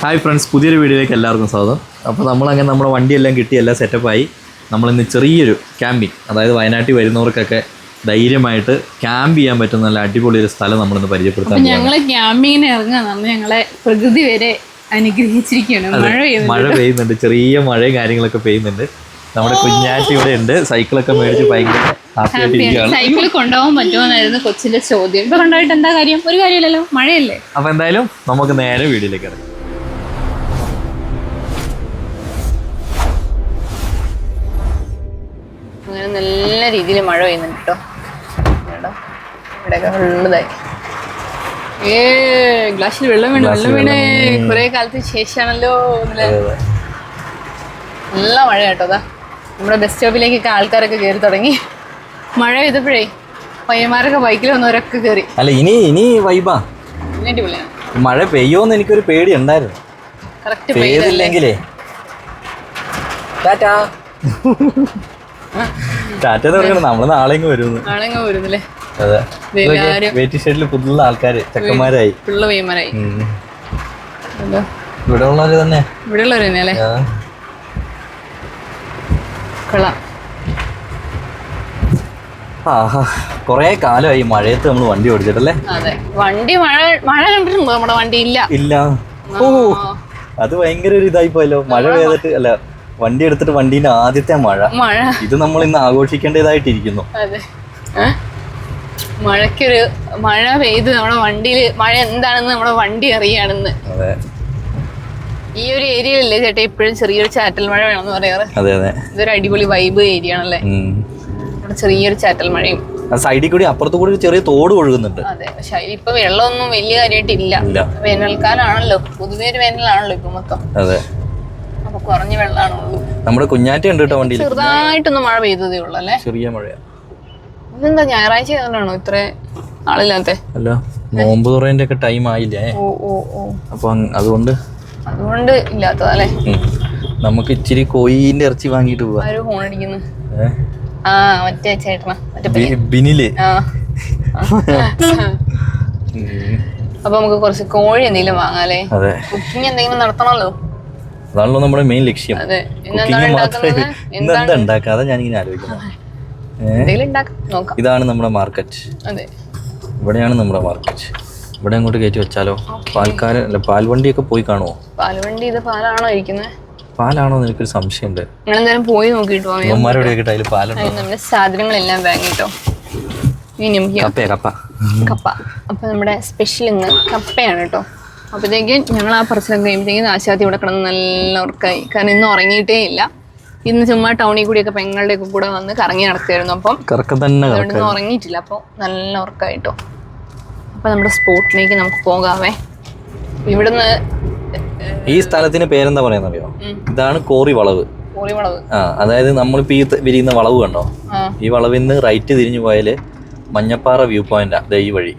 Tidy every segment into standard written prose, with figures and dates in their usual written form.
Hi friends, പുതിയൊരു വീഡിയോയിലേക്ക് എല്ലാവർക്കും സ്വാഗതം. അപ്പോൾ നമ്മളങ്ങനെ നമ്മുടെ വണ്ടിയെല്ലാം കിട്ടി, എല്ലാം സെറ്റപ്പായി. നമ്മളിന്ന് ചെറിയൊരു ക്യാമ്പിങ്, അതായത് വയനാട്ടിൽ വരുന്നവർക്കൊക്കെ ധൈര്യമായിട്ട് ക്യാമ്പ് ചെയ്യാൻ പറ്റുന്ന നല്ല അടിപൊളി ഒരു സ്ഥലം നമ്മളിന്ന് പരിചയപ്പെടുത്താൻ. ഞങ്ങൾ ക്യാമ്പിങ്ങിന് ഇറങ്ങുക, ഞങ്ങളെ പ്രകൃതി വരെ അനുഗ്രഹിച്ചിരിക്കുകയാണ്. മഴ പെയ്യുന്നുണ്ട്, ചെറിയ മഴയും കാര്യങ്ങളൊക്കെ പെയ്യുന്നുണ്ട്. നമ്മുടെ കുഞ്ഞാറ്റി ഇവിടെ ഉണ്ട്, സൈക്കിളൊക്കെ മേടിച്ച് ഭയങ്കര ഹാപ്പിയായിട്ടിരിക്കുകയാണ്. സൈക്കിൾ കൊണ്ടുപോകാൻ പറ്റുമെന്നായിരുന്നു കൊച്ചിന്റെ ചോദ്യം. ഇപ്പൊ കൊണ്ടുപോയിട്ട് എന്താ കാര്യം? ഒരു കാര്യമില്ലല്ലോ, മഴയല്ലേ. അപ്പൊ എന്തായാലും നമുക്ക് നേരെ വീഡിയോയിലേക്ക് ഇറങ്ങാം. അങ്ങനെ നല്ല രീതിയിൽ മഴ പെയ്യുന്നുണ്ട് കേട്ടോ. ഇവിടെയൊക്കെ ഉള്ളതായി ഗ്ലാസ്സിൽ വെള്ളം വീണേ കുറെ കാലത്തിന് ശേഷമാണല്ലോ. നല്ല മഴ കേട്ടോ. അതാ നമ്മുടെ ബസ് സ്റ്റോപ്പിലേക്കൊക്കെ ആൾക്കാരൊക്കെ കയറി തുടങ്ങി. മഴ പെയ്തപ്പോഴേ പയ്യന്മാരൊക്കെ ബൈക്കിൽ വന്നവരൊക്കെ കയറി. അല്ല ഇനി വൈബാ. മഴ പെയ്യോന്ന് എനിക്കൊരു പേടി ഉണ്ടായിരുന്നു. കറക്റ്റ് പെയ്തില്ലെങ്കിലേ ടാറ്റ തുടങ്ങണം. നമ്മള് നാളെങ്ങ് വരുന്നല്ലേ. അതെ, വെയിറ്റ് ഷെഡിൽ പുതുള്ള ആൾക്കാര് ചെക്കന്മാരായി, പയ്യന്മാരായി. ഇവിടെ ഉള്ളവര് തന്നെ, ഇവിടെയുള്ളവര് തന്നെ അല്ലേ. കൊള്ളാം. കൊറേ കാലമായി മഴയത്ത് നമ്മൾ വണ്ടി ഓടിച്ചിട്ടല്ലേ. അതെ, വണ്ടി മഴ കണ്ടിട്ടുണ്ടോ? നമ്മുടെ വണ്ടി ഇല്ല. ഓ, അത് ഭയങ്കര ഒരു ഇതായി പോയല്ലോ. മഴ പെയ്തിട്ട് അല്ല, വണ്ടി എടുത്തിട്ട് വണ്ടീന്റെ ആദ്യത്തെ മഴ ഇത് നമ്മൾ ഇന്ന് ആഘോഷിക്കേണ്ടതായിട്ടിരിക്കുന്നു. അതെ, മഴ പെയ്ത് നമ്മുടെ വണ്ടിയില് മഴ എന്താണെന്ന് നമ്മുടെ വണ്ടി അറിയാണെന്ന്. ഈ ഒരു ഏരിയയിലല്ലേ ചേട്ടാ ഇപ്പോഴും ചെറിയൊരു ചാറ്റൽ മഴ വേണമെന്ന് പറയാറ്. ഇതൊരു അടിപൊളി വൈബ് ഏരിയ ആണല്ലേ. ചെറിയൊരു ചാറ്റൽ മഴയും സൈഡിൽ കൂടി അപ്പുറത്ത് കൂടി ചെറിയ തോട് ഒഴുകുന്നുണ്ട്. അതെ, പക്ഷെ ഇപ്പൊ വെള്ളമൊന്നും വലിയ കാര്യമായിട്ടില്ല. വേനൽക്കാലാണല്ലോ, പൊതുവേ ഒരു വേനലാണല്ലോ ഇപ്പൊ മൊത്തം. അതെ, അപ്പൊ കുറഞ്ഞ വെള്ളമാണുള്ളൂ. നമ്മുടെ കുഞ്ഞാറ്റ ഉണ്ട് കേട്ടോ വണ്ടിയിൽ. ചെറുതായിട്ടൊന്ന് മഴ പെയ്തതേ ഉള്ളൂ അല്ലേ. ചെറിയ മഴയാ. ഇതെന്താ ഞായറാഴ്ച ആണോ ഇത്ര ആളില്ലാത്ത? അല്ല, നോമ്പ് തുറേന്റെ ഒക്കെ ടൈം ആയില്ലേ. അപ്പൊ അതുകൊണ്ട് ഇല്ലാത്തതല്ലേ. നമുക്ക് ഇച്ചിരി കോയിന്റെ ഇറച്ചി വാങ്ങിട്ട് പോവാ. ആരും ഫോൺ അടിക്കുന്നു. മറ്റേ ചേട്ടനാ, ബിനില്. അപ്പൊ നമുക്ക് കുറച്ച് കോഴി എന്തെങ്കിലും വാങ്ങാല്ലേ. കുക്കിംഗ് എന്തെങ്കിലും നടത്തണല്ലോ, അതാണല്ലോ നമ്മുടെ മെയിൻ ലക്ഷ്യം. ഇന്നെന്താ ഉണ്ടാക്കാതെ ഞാനിങ്ങനെ ആലോചിക്കുന്നത്. ഇതാണ് നമ്മുടെ മാർക്കറ്റ്. ഇവിടെയാണ് നമ്മുടെ മാർക്കറ്റ്. ഇവിടെ അങ്ങോട്ട് കയറ്റി വെച്ചാലോ? പാൽവണ്ടിയൊക്കെ പോയി കാണുമോ? പാൽവണ്ടി ഇത് പാലാണോ ഇരിക്കുന്നത്? പാലാണോ എന്ന് എനിക്കൊരു സംശയമുണ്ട്. നിങ്ങളെന്തായാലും പോയി നോക്കിട്ടോ. നമ്മുടെ സാധനങ്ങളെല്ലാം വാങ്ങിട്ടോ. കപ്പ. അപ്പൊ നമ്മുടെ സ്പെഷ്യൽ ഇന്ന് കപ്പയാണ് കേട്ടോ. അപ്പോഴത്തേക്കും ഞങ്ങൾ ആ പറച്ചിലൊക്കെ കഴിയുമ്പോഴത്തേക്കും ആശാത്തി ഇവിടെ കിടന്ന് നല്ല ഉറക്കായി. കാരണം ഇന്ന് ഉറങ്ങിയിട്ടേ ഇല്ല. ഇന്ന് ചുമ്മാ ടൗണിൽ കൂടിയൊക്കെ പെങ്ങളുടെ ഒക്കെ കൂടെ വന്ന് കറങ്ങി നടക്കുമായിരുന്നു. അപ്പം അതുകൊണ്ടൊന്നും ഉറങ്ങിയിട്ടില്ല. അപ്പോൾ നല്ല ഉറക്കായിട്ടോ. അപ്പൊ നമ്മുടെ സ്പോട്ടിലേക്ക് നമുക്ക് പോകാവേ. ഇവിടുന്ന് ഈ സ്ഥലത്തിന് പേരെന്താ പറയാന്നറിയോ? ഇതാണ് കോറി വളവ്. അതായത് നമ്മളിപ്പോ ഈ വിരിയുന്ന വളവ് കണ്ടോ? ഈ വളവിൽ നിന്ന് റൈറ്റ് തിരിഞ്ഞു പോയാല് മഞ്ഞപ്പാറ വ്യൂ പോയിന്റാ. ഈ വഴി.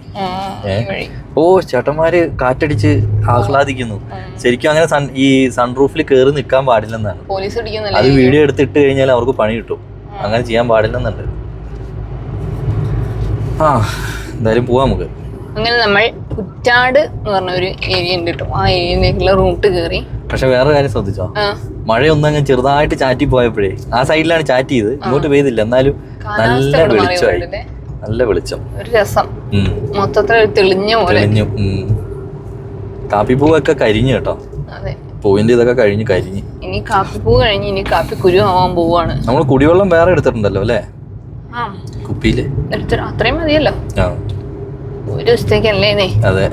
ഓ, ചേട്ടന്മാര് കാറ്റടിച്ച് ആഹ്ലാദിക്കുന്നു. ശരിക്കും അങ്ങനെ ഈ സൺറൂഫിൽ കയറി നിൽക്കാൻ പാടില്ലെന്നാണ്. അത് വീഡിയോ എടുത്തിട്ട് കഴിഞ്ഞാൽ അവർക്ക് പണി കിട്ടും. അങ്ങനെ ചെയ്യാൻ പാടില്ലെന്നുണ്ട്. എന്തായാലും പോവാം നമുക്ക്. അങ്ങനെ നമ്മൾ കുറ്റാട് എന്ന് പറഞ്ഞ ഒരു ഏരിയ ഉണ്ട് കേട്ടോ. ആ ഏരിയയിലേക്കുള്ള റൂട്ട് കയറി. പക്ഷെ വേറെ കാര്യം ശ്രദ്ധിച്ചോ? മഴയൊന്നും അങ്ങനെ ചെറുതായിട്ട് ചാറ്റി പോയപ്പോഴേ ആ സൈഡിലാണ് ചാറ്റ് ചെയ്ത്, ഇങ്ങോട്ട് പെയ്തില്ല. എന്നാലും നല്ല വെളിച്ചമായി, നല്ല വെളിച്ചം, ഒരു രസം. മൊത്തത്തിൽ തെളിഞ്ഞു. കാപ്പിപ്പൂവൊക്കെ കരിഞ്ഞു കേട്ടോ. പൂവിന്റെ ഇതൊക്കെ കരിഞ്ഞ് ഇനി കാപ്പിപ്പൂ കഴിഞ്ഞ് ഇനി കാപ്പി കുരു ആവാൻ പോവാണ്. നമ്മൾ കുടിവെള്ളം വേറെ എടുത്തിട്ടുണ്ടല്ലോ അല്ലേ, കുപ്പിയില്. അത്രയും മതിയല്ലോ ഒരു ദിവസത്തേക്കല്ലേ. അതെ,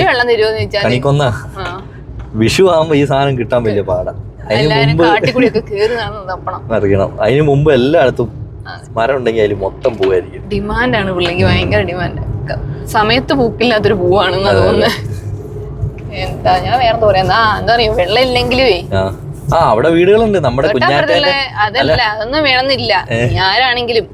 വെള്ളം തരുമോന്ന് ചോദിച്ചാൽ കണിക്കൊന്ന വിഷു ആകുമ്പോ ഈ സാധനം കിട്ടാൻ വലിയ പാടാ. അറിയണം, അതിന് മുമ്പ് എല്ലായിടത്തും മരം ഉണ്ടെങ്കിൽ അതിൽ മൊത്തം പൂവായിരിക്കും. ഡിമാൻഡാണ് പിള്ളേക്ക്, ഭയങ്കര ഡിമാൻഡ്. സമയത്ത് പൂക്കില്ലാത്തൊരു പൂവാണെന്ന് തോന്നുന്നത്. എന്താ ഞാൻ വേറെ പറയാ, എന്താ അറിയോ, വെള്ളം ഇല്ലെങ്കിലേ അവിടെ വീടുകളുണ്ട് നമ്മുടെ അതല്ല, അതൊന്നും വേണമെന്നില്ല. ഞാനാണെങ്കിലും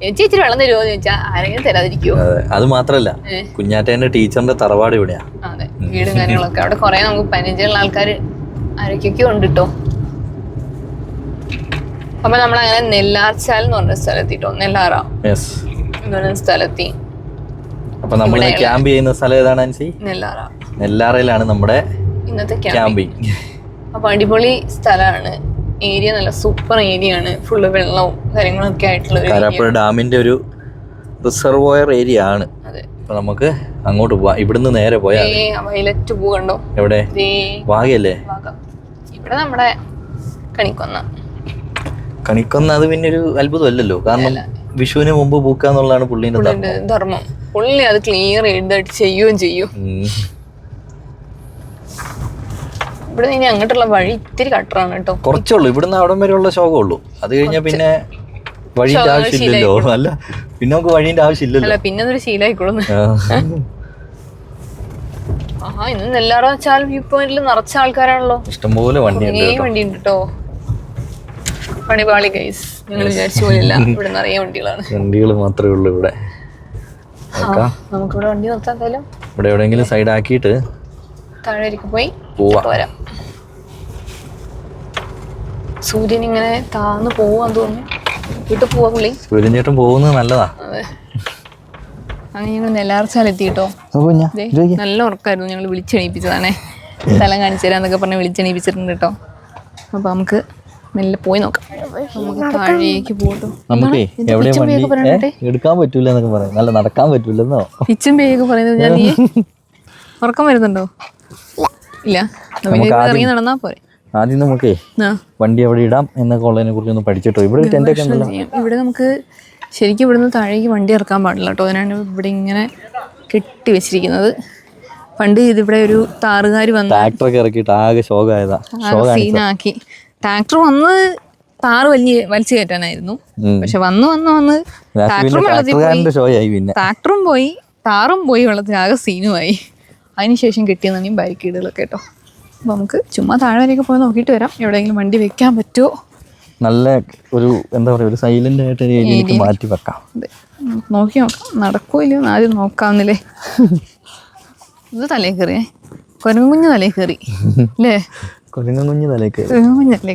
ചേച്ചി വെള്ളം തരുമോ എന്ന് ചോദിച്ചാൽ ആരെങ്കിലും തരാതിരിക്കുവോ? അത് മാത്രല്ല, കുഞ്ഞാറ്റേന്റെ ടീച്ചറിന്റെ തറവാട് ഇവിടെയാ. അതെ, വീടും കാര്യങ്ങളൊക്കെ അവിടെ കുറെ നമുക്ക് പരിചയമുള്ള ആൾക്കാർ ആരൊക്കെയൊക്കെ ഉണ്ട് കേട്ടോ. അപ്പൊ നമ്മളങ്ങനെ നെല്ലാർച്ചാൽ എന്ന് പറഞ്ഞ സ്ഥലത്തിട്ടോ, നെല്ലാറ സ്ഥലത്തി. അപ്പൊ നമ്മൾ ക്യാമ്പ് ചെയ്യുന്ന സ്ഥലം ഏതാണ്? നെല്ലാറ. നെല്ലാറയിലാണ് നമ്മുടെ ഇന്നത്തെ ക്യാമ്പിങ്. അപ്പൊ അടിപൊളി സ്ഥലമാണ്. ഏരിയ നല്ല സൂപ്പർ ഏരിയ ആണ്. ഫുള്ള് വെള്ളവും കാര്യങ്ങളൊക്കെ ആയിട്ടുള്ള കാരാപ്പുഴ ഡാമിന്റെ ഒരു റിസർവോയർ ഏരിയ ആണ്. അതെ. അപ്പൊ നമുക്ക് അങ്ങോട്ട് പോവാം. ഇവിടുന്ന് നേരെ പോയാൽ വയലറ്റ് പൂ കണ്ടോ? എവിടെ? വാഗയല്ലേ? ഇവിടെ നമ്മുടെ കണിക്കൊന്ന. അത് പിന്നെ ഒരു അത്ഭുതമല്ലല്ലോ, കാരണം വിഷുവിന് മുമ്പ് പൂക്കാന്നുള്ളതാണ് പുള്ളിന്റെ ധർമ്മം. പുള്ളി അത് ക്ലിയർ ചെയ്തിട്ട് ചെയ്യുകയും ചെയ്യും. ഇവിടെ ഇനി അങ്ങോട്ടുള്ള വഴി ഇത്തിരി കട്ടറാണ് കേട്ടോ. കുറച്ചുള്ളൂ, ഇവിടുന്ന് അവിടം വരെയുള്ള ശോകമുള്ളൂ. അത് കഴിഞ്ഞാൽ പിന്നെ വഴിന്റെ ആവശ്യമില്ലല്ലോ. അല്ല, പിന്നെ നമുക്ക് വഴിന്റെ ആവശ്യമില്ലല്ലോ. പിന്നെ അതൊരു ശീലമായിക്കോളുന്നു. ഇന്ന് നെല്ലാറ വെച്ചാൽ വ്യൂ പോയിന്റിൽ നിറച്ച ആൾക്കാരാണല്ലോ. ഇഷ്ടംപോലെ വണ്ടി ഉണ്ട് കേട്ടോ. പണിപാളി ഗൈസ്, ഞങ്ങൾ വിചാരിച്ച പോലെയല്ല, ഇവിടെ നിറയെ വണ്ടികൾ മാത്രമേ ഉള്ളൂ ഇവിടെ. നമുക്കിവിടെ വണ്ടി നിർത്താൻ എന്തായാലും ഇവിടെ എവിടെയെങ്കിലും സൈഡ് ആക്കിയിട്ട് താഴേക്ക് പോയി വരാം. സൂര്യൻ ഇങ്ങനെ താന്ന് പോവാന്ന് തോന്നുന്നു. വീട്ടിൽ പോവാ പുള്ളി. സൂര്യൻ ചേട്ടൻ പോകുന്നത് നല്ലതാ. അതെ. അങ്ങനെ ഞങ്ങൾ നെല്ലാർച്ചാലെത്തിട്ടോ. നല്ല ഉറക്കായിരുന്നു. ഞങ്ങൾ വിളിച്ചെണീപ്പിച്ചതാണേ. സ്ഥലം കാണിച്ചു തരാന്നൊക്കെ പറഞ്ഞ് വിളിച്ചെണീപ്പിച്ചിട്ടുണ്ട് കേട്ടോ. അപ്പൊ നമുക്ക് മെല്ലെ പോയി നോക്കാം. നമുക്ക് താഴേക്ക് പോട്ടോ. നമുക്ക് എടുക്കാൻ പറ്റൂല എന്നൊക്കെ പറയാം. നല്ല നടക്കാൻ പറ്റൂലെന്നോ പിച്ചും പേയൊക്കെ പറയുന്നത്. ഞാൻ ഉറക്കം വരുന്നുണ്ടോ? ഇല്ല. ഇറങ്ങി നടന്നാ പോരെ. ആദ്യം നമുക്കേ വണ്ടി എവിടെ ഇടാം എന്നൊക്കെ ഉള്ളതിനെ കുറിച്ച് ഒന്ന് പഠിച്ചിട്ടോ. ഇവിടെ ടെന്റൊക്കെ ഉണ്ടല്ലോ. ഇവിടെ നമുക്ക് ശരിക്കും ഇവിടുന്ന് താഴേക്ക് വണ്ടി ഇറക്കാൻ പാടില്ല കേട്ടോ. അതിനാണ് ഇവിടെ ഇങ്ങനെ കെട്ടി വെച്ചിരിക്കുന്നത്. പണ്ട് ഇതിവിടെ ഒരു താറുകാർ വന്ന് ട്രാക്ടറൊക്കെ ഇറക്കിയിട്ട് ആകെ ശോകമായതാ. സീനാക്കി. ട്രാക്ടർ വന്ന് താറ് വലിച്ചു കയറ്റാനായിരുന്നു. പക്ഷെ വന്ന് ട്രാക്ടറും പോയി താറും പോയി വെള്ളത്തിൽ ആകെ സീനുമായി. അതിനുശേഷം കിട്ടിയെന്നാണ് ബാരിക്കേഡുകളൊക്കെ കേട്ടോ. അപ്പോൾ നമുക്ക് ചുമ്മാ താഴെ വരെയൊക്കെ പോയി നോക്കിയിട്ട് വരാം എവിടെയെങ്കിലും വണ്ടി വെക്കാൻ പറ്റുമോ. നല്ല ഒരു എന്താ പറയുക, ഒരു സൈലന്റ് ആയിട്ട് ഏരിയയിലേക്ക് മാറ്റി വെക്കാം. നോക്കി നോക്കാം നടക്കോ ഇല്ലയോ ആദ്യം നോക്കാവുന്നില്ലേ. ഇത് തലേ കയറിയേ, കുരങ്ങുഞ്ഞ് തലേ കയറി അല്ലേ? കുരങ്ങുഞ്ഞ് തലേ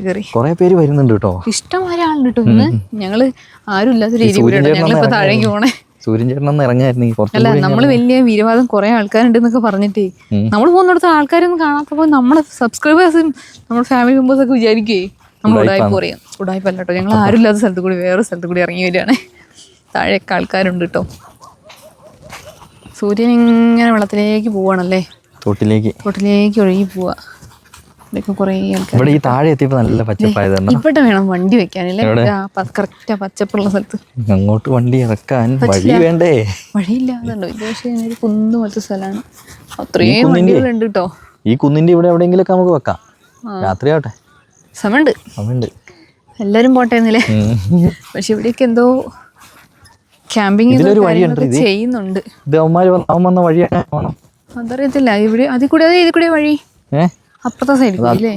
കയറി. കുറെ പേര് വരുന്നുണ്ട് കേട്ടോ. ഇഷ്ടംമാരെ ആളുണ്ട് കേട്ടോ. ഇന്ന് ഞങ്ങള് ആരും ഇല്ലാത്തൊരു ഏരിയ ഞങ്ങളിപ്പോ താഴേക്ക് പോണേ. സൂര്യൻ ചേട്ടനൊന്ന് ഇറങ്ങായിരുന്നു. അല്ല, നമ്മള് വലിയ വീരവാദം കുറെ ആൾക്കാരുണ്ട് എന്നൊക്കെ പറഞ്ഞിട്ടേ നമ്മൾ പോകുന്നിടത്ത് ആൾക്കാരൊന്നും കാണാത്തപ്പോ നമ്മളെ സബ്സ്ക്രൈബേഴ്സും നമ്മുടെ ഫാമിലി മെമ്പേഴ്സ് ഒക്കെ വിചാരിക്കേ നമ്മൾ ഉടായ്പ പറയാം. ഉടായ്പല്ല കേട്ടോ, ഞങ്ങൾ ആരും ഇല്ലാത്ത സ്ഥലത്ത് കൂടി വേറെ സ്ഥലത്ത് കൂടി ഇറങ്ങി വരികയാണ്. താഴെയൊക്കെ ആൾക്കാരുണ്ട് കേട്ടോ. സൂര്യൻ ഇങ്ങനെ വെള്ളത്തിലേക്ക് പോവാണല്ലേ, തോട്ടിലേക്ക് ഒഴുകി പോവാ. ഇതൊക്കെ കുറേ ആൾക്കാർ. ഇവിടെ ഈ താഴെ എത്തിയപ്പോ നല്ല പച്ചപ്പായതാണ്. ഇവിടെ വേണം വണ്ടി വെക്കാനല്ലേ, കറക്റ്റാ പച്ചപ്പുള്ള സ്ഥലത്ത്. അങ്ങോട്ട് വണ്ടി ഇറക്കാൻ വഴി വേണ്ടേ? വഴിയില്ല, അതുണ്ടോ. ഇത് പക്ഷേ ഒരു കുന്ന് പോലത്തെ സ്ഥലമാണ്. അത്രയും വണ്ടികളുണ്ട് കേട്ടോ. ഈ കുന്നിന്റെ ഇവിടെ എവിടെയെങ്കിലും ഒക്കെ നമുക്ക് വെക്കാം. രാത്രിയാവട്ടെ, സമയമുണ്ട്. എല്ലാരും പോട്ടേന്നില്ലേ. പക്ഷെ ഇവിടെയൊക്കെ എന്തോ ക്യാമ്പിങ് ചെയ്യുന്നുണ്ട്. അതറിയത്തില്ല. ഇവിടെ അതിൽ കൂടെ വഴി അപ്പുറത്തെ സൈഡിൽ അല്ലേ.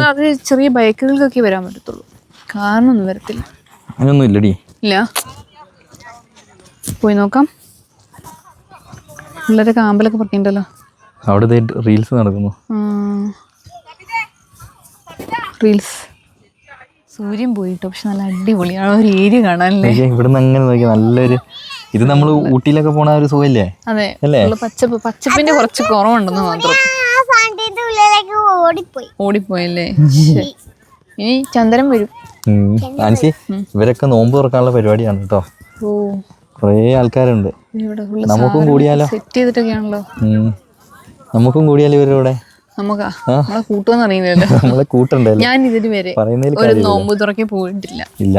അത് ചെറിയ ബൈക്കുകൾക്കൊക്കെ വരാൻ പറ്റത്തുള്ളൂ, കാറിനൊന്നും വരത്തില്ല. അങ്ങനൊന്നും ഇല്ലടി. ഇല്ല, പോയി നോക്കാം. പിള്ളേരെ കാമ്പലൊക്കെ പൊട്ടിണ്ടല്ലോ. അവിടെ റീൽസ് നടക്കുന്നു. റീൽസ്. സൂര്യൻ പോയിട്ടോ, പക്ഷെ നല്ല അടിപൊളിയാണ് ഒരു ഏരിയ കാണാനല്ലേ. ഇവിടുന്ന് അങ്ങനെ നോക്കിയാൽ നല്ലൊരു, ഇത് നമ്മൾ ഊട്ടിയിലൊക്കെ പോണ ഒരു സുഖമില്ലേ? അതെ, പച്ചപ്പിന്റെ കുറച്ച് കുറവുണ്ടെന്ന് മാത്രം. ഓടിപ്പോയല്ലേ. ഇനി ചന്ദ്രൻ വരും. ആൻസി, ഇവരൊക്കെ നോമ്പ് തുറക്കാനുള്ള പരിപാടിയാണ് കേട്ടോ. കുറേ ആൾക്കാരുണ്ട്. നമുക്കും കൂടിയാലോ? സെറ്റ് ചെയ്തിട്ടൊക്കെയാണല്ലോ. നമുക്കും കൂടിയാലോ ഇവരുടെ? നമ്മളെ കൂട്ടുമെന്ന് അറിയില്ലല്ലോ. നമ്മളെ കൂട്ടുണ്ടല്ലോ. ഞാൻ ഇതിന് വരെ ഒരു നോമ്പ് തുറക്കെ പോയിട്ടില്ല. ഇല്ല.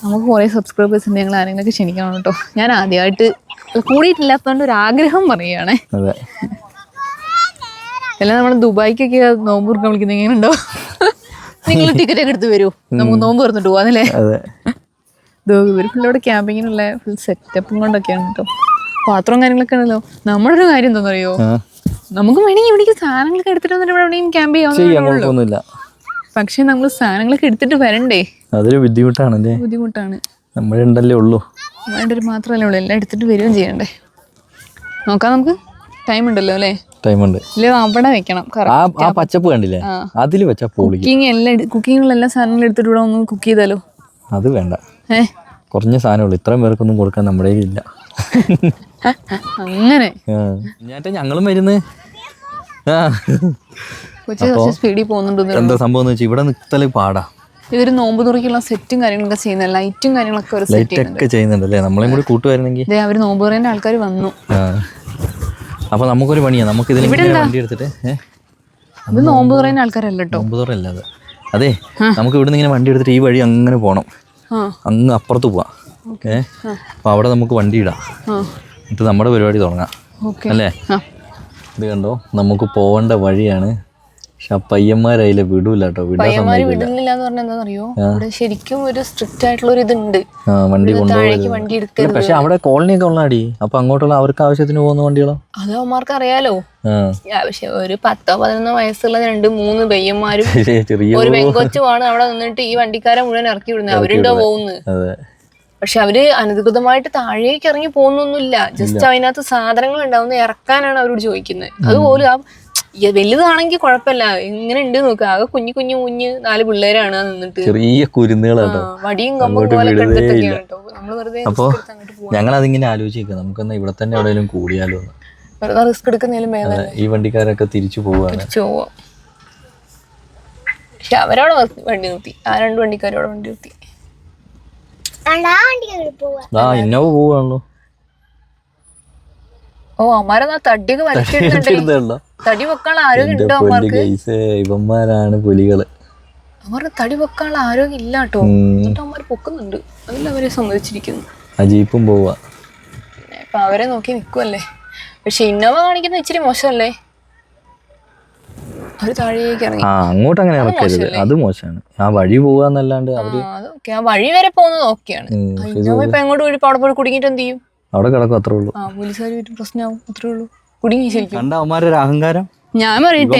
നമുക്ക് കുറെ സബ്സ്ക്രൈബേഴ്സ് ഉണ്ട്. ഞങ്ങൾ ആരെങ്കിലും ക്ഷണിക്കണം കേട്ടോ. ഞാൻ ആദ്യമായിട്ട് കൂടിയിട്ടില്ലാത്തതുകൊണ്ട് ഒരു ആഗ്രഹം പറയുകയാണേ. എല്ലാം നമ്മൾ ദുബായിക്കൊക്കെ നോമ്പ് തുറക്കാൻ വിളിക്കുന്നത് എങ്ങനെയുണ്ടോ? നിങ്ങൾ ടിക്കറ്റ് ഒക്കെ എടുത്ത് വരൂ, നമുക്ക് നോമ്പ് തുറന്നിട്ട് പോവാന്നല്ലേ. ഇവർ ഫുള്ളോടെ ക്യാമ്പിങ്ങിനുള്ള ഫുൾ സെറ്റപ്പും കൊണ്ടൊക്കെയാണ് കേട്ടോ. പാത്രവും കാര്യങ്ങളൊക്കെ ഉണ്ടല്ലോ. നമ്മുടെ ഒരു കാര്യം എന്താണെന്നറിയോ, നമുക്ക് വേണമെങ്കിൽ ഇവിടേക്ക് സാധനങ്ങളൊക്കെ എടുത്തിട്ട് വന്നിട്ട് ഇവിടെ എവിടെയും ക്യാമ്പ് ചെയ്യാവുന്നതേ. പക്ഷെ നമ്മൾ സാധനങ്ങളൊക്കെ എടുത്തിട്ട് വരണ്ടേ, അതൊരു ബുദ്ധിമുട്ടാണ്. നമ്മളുണ്ടല്ലേ ഉള്ളൂ, വേണ്ടൊരു മാത്രമല്ലേ ഉള്ളൂ. എല്ലാം എടുത്തിട്ട് വരികയും ചെയ്യണ്ടേ. നോക്കാം, നമുക്ക് ടൈം ഉണ്ടല്ലോ അല്ലേ? ടൈമുണ്ട്. ഇല്ല, അവിടെ വെക്കണം. പച്ചപ്പ് കണ്ടില്ലേ, അതിൽ വെച്ചാ കുക്കിങ്ങിലെല്ലാം സാധനങ്ങൾ എടുത്തിട്ട് ഇവിടെ ഒന്ന് കുക്ക് ചെയ്താലോ? അത് വേണ്ട, കുറഞ്ഞ സാധനമുള്ളൂ. ഇത്രയും പേർക്കൊന്നും കൊടുക്കാൻ നമ്മുടെ ഇല്ല. അങ്ങനെ ഞങ്ങളും വരുന്നത് കൊച്ചു കുറച്ച് സ്പീഡിൽ പോകുന്നുണ്ട്. എന്താ സംഭവം എന്ന് വെച്ചാൽ ഇവിടെ നിൽക്കല് പാടാ. ഇതൊരു നോമ്പ് തുറക്കുള്ള സെറ്റും കാര്യങ്ങളൊക്കെ ചെയ്യുന്നത്, ലൈറ്റും കാര്യങ്ങളൊക്കെ ഒരു ലൈറ്റൊക്കെ ചെയ്യുന്നുണ്ടല്ലേ. നമ്മളെയും കൂടി കൂട്ടുവരുന്നെങ്കിൽ. അവർ നോമ്പ് തുറേൻ്റെ ആൾക്കാർ വന്നു. അപ്പൊ നമുക്കൊരു പണിയാ, നമുക്ക് ഇതിൽ വണ്ടി എടുത്തിട്ട് ഇത് നോമ്പ് തുറേൻ്റെ ആൾക്കാരല്ല കേട്ടോ. നോമ്പ് തുറയല്ല അത്. അതെ, നമുക്ക് ഇവിടെ നിന്ന് ഇങ്ങനെ വണ്ടി എടുത്തിട്ട് ഈ വഴി അങ്ങനെ പോകണം, അങ്ങ് അപ്പുറത്ത് പോവാം. അപ്പൊ അവിടെ നമുക്ക് വണ്ടി ഇടാം, എന്നിട്ട് നമ്മുടെ പരിപാടി തുടങ്ങാം അല്ലേ. ഇത് കണ്ടോ, നമുക്ക് പോവേണ്ട വഴിയാണ്. പക്ഷെ ആ പയ്യന്മാരതിലെ വിടൂല കേട്ടോ. പയ്യന്മാര് വിടുന്നില്ല എന്ന് പറഞ്ഞാൽ എന്താണെന്നറിയോ, ഇവിടെ ശരിക്കും ഒരു സ്ട്രിക്റ്റ് ആയിട്ടുള്ള ഒരു ഇതുണ്ട്, വണ്ടി താഴേക്ക് വണ്ടി എടുക്കരുത്. പക്ഷെ അവിടെ കോളനിയൊക്കെ ഉള്ളാടി. അപ്പൊ അങ്ങോട്ടുള്ള അവർക്ക് ആവശ്യത്തിന് പോകുന്ന വണ്ടികളോ അത് അവന്മാർക്ക് അറിയാലോ. പക്ഷെ ഒരു 10-11 വയസ്സുള്ള 2-3 പയ്യന്മാരും ഒരു പെങ്കൊച്ചുമാണ് അവിടെ നിന്നിട്ട് ഈ വണ്ടിക്കാരെ മുഴുവൻ ഇറക്കി വിടുന്നത്. അവരുണ്ടോ പോകുന്നത്. പക്ഷെ അവര് അനധികൃതമായിട്ട് താഴേക്ക് ഇറങ്ങി പോകുന്നൊന്നുമില്ല. ജസ്റ്റ് അതിനകത്ത് സാധനങ്ങൾ ഉണ്ടാവുന്ന ഇറക്കാനാണ് അവരോട് ചോദിക്കുന്നത്. അതുപോലും ആ വലുതാണെങ്കിൽ കുഴപ്പമില്ല, എങ്ങനെ ഉണ്ട് നോക്കുക. ആകെ കുഞ്ഞു 4 പിള്ളേരാണ് നിന്നിട്ട്, ചെറിയ കുരുന്നുകളാട്ടോ, വടിയും കമ്പും പോലെ എടുത്തിട്ടൊക്കെയാണ് കേട്ടോ. നമ്മള് വെറുതെ അപ്പൊ ഞങ്ങളതിങ്ങനെ ആലോചിക്കുക, നമുക്കെന്നാ ഇവിടെ തന്നെ എവിടെയെങ്കിലും കൂടിയാലോ. വെറുതെ റിസ്ക് എടുക്കുന്നതിലും ഭേദം ഈ വണ്ടിക്കാരൊക്കെ തിരിച്ചു പോവാണ്. പക്ഷെ അവരവിടെ വണ്ടി നിർത്തി, ആ 2 വണ്ടിക്കാരോടെ വണ്ടി നിർത്തി. ഇന്നോവ പോവാണല്ലോ. അമ്മാരെന്നാ തടിയൊക്കെ വലിച്ചിടുന്നുണ്ടല്ലോ. തടി വെക്കാനുള്ള ആരോഗ്യം ഉണ്ടോ അമ്മാർക്ക്? ഇവന്മാരാണ് പുലികള്. അവരുടെ തടി വെക്കാനുള്ള ആരോഗ്യം ഇല്ല കേട്ടോ. എന്നിട്ട് അമ്മാര് പൊക്കുന്നുണ്ട്, അതിൽ അവരെ സമ്മതിച്ചിരിക്കുന്നു. ആ ജീപ്പും പോവാ. ഇപ്പൊ അവരെ നോക്കി നിക്കുവല്ലേ. പക്ഷെ ഇന്നോവ കാണിക്കുന്ന ഇച്ചിരി മോശമല്ലേ. അവര് താഴേക്ക് ഇറങ്ങി. അങ്ങോട്ട് അങ്ങനെ ഇറക്കരുത്, അത് മോശമാണ്. ആ വഴി പോവാന്നല്ലാണ്ട് അവര് ആ വഴി വരെ പോകുന്നത് ഓക്കെയാണ്. ഇന്നോവ ഇപ്പൊ എങ്ങോട്ട് പോയി അവിടെ പോയി കുടുങ്ങിട്ട് എന്ത് ചെയ്യും? അവിടെ കിടക്കും, അത്രേ ഉള്ളൂ. പോലീസുകാർ പ്രശ്നമാവും, അത്രേ ഉള്ളൂ. കുടുങ്ങി ശരിക്കും. കണ്ട അവന്മാരുടെ അഹങ്കാരം. ഞാൻ പറയട്ടെ,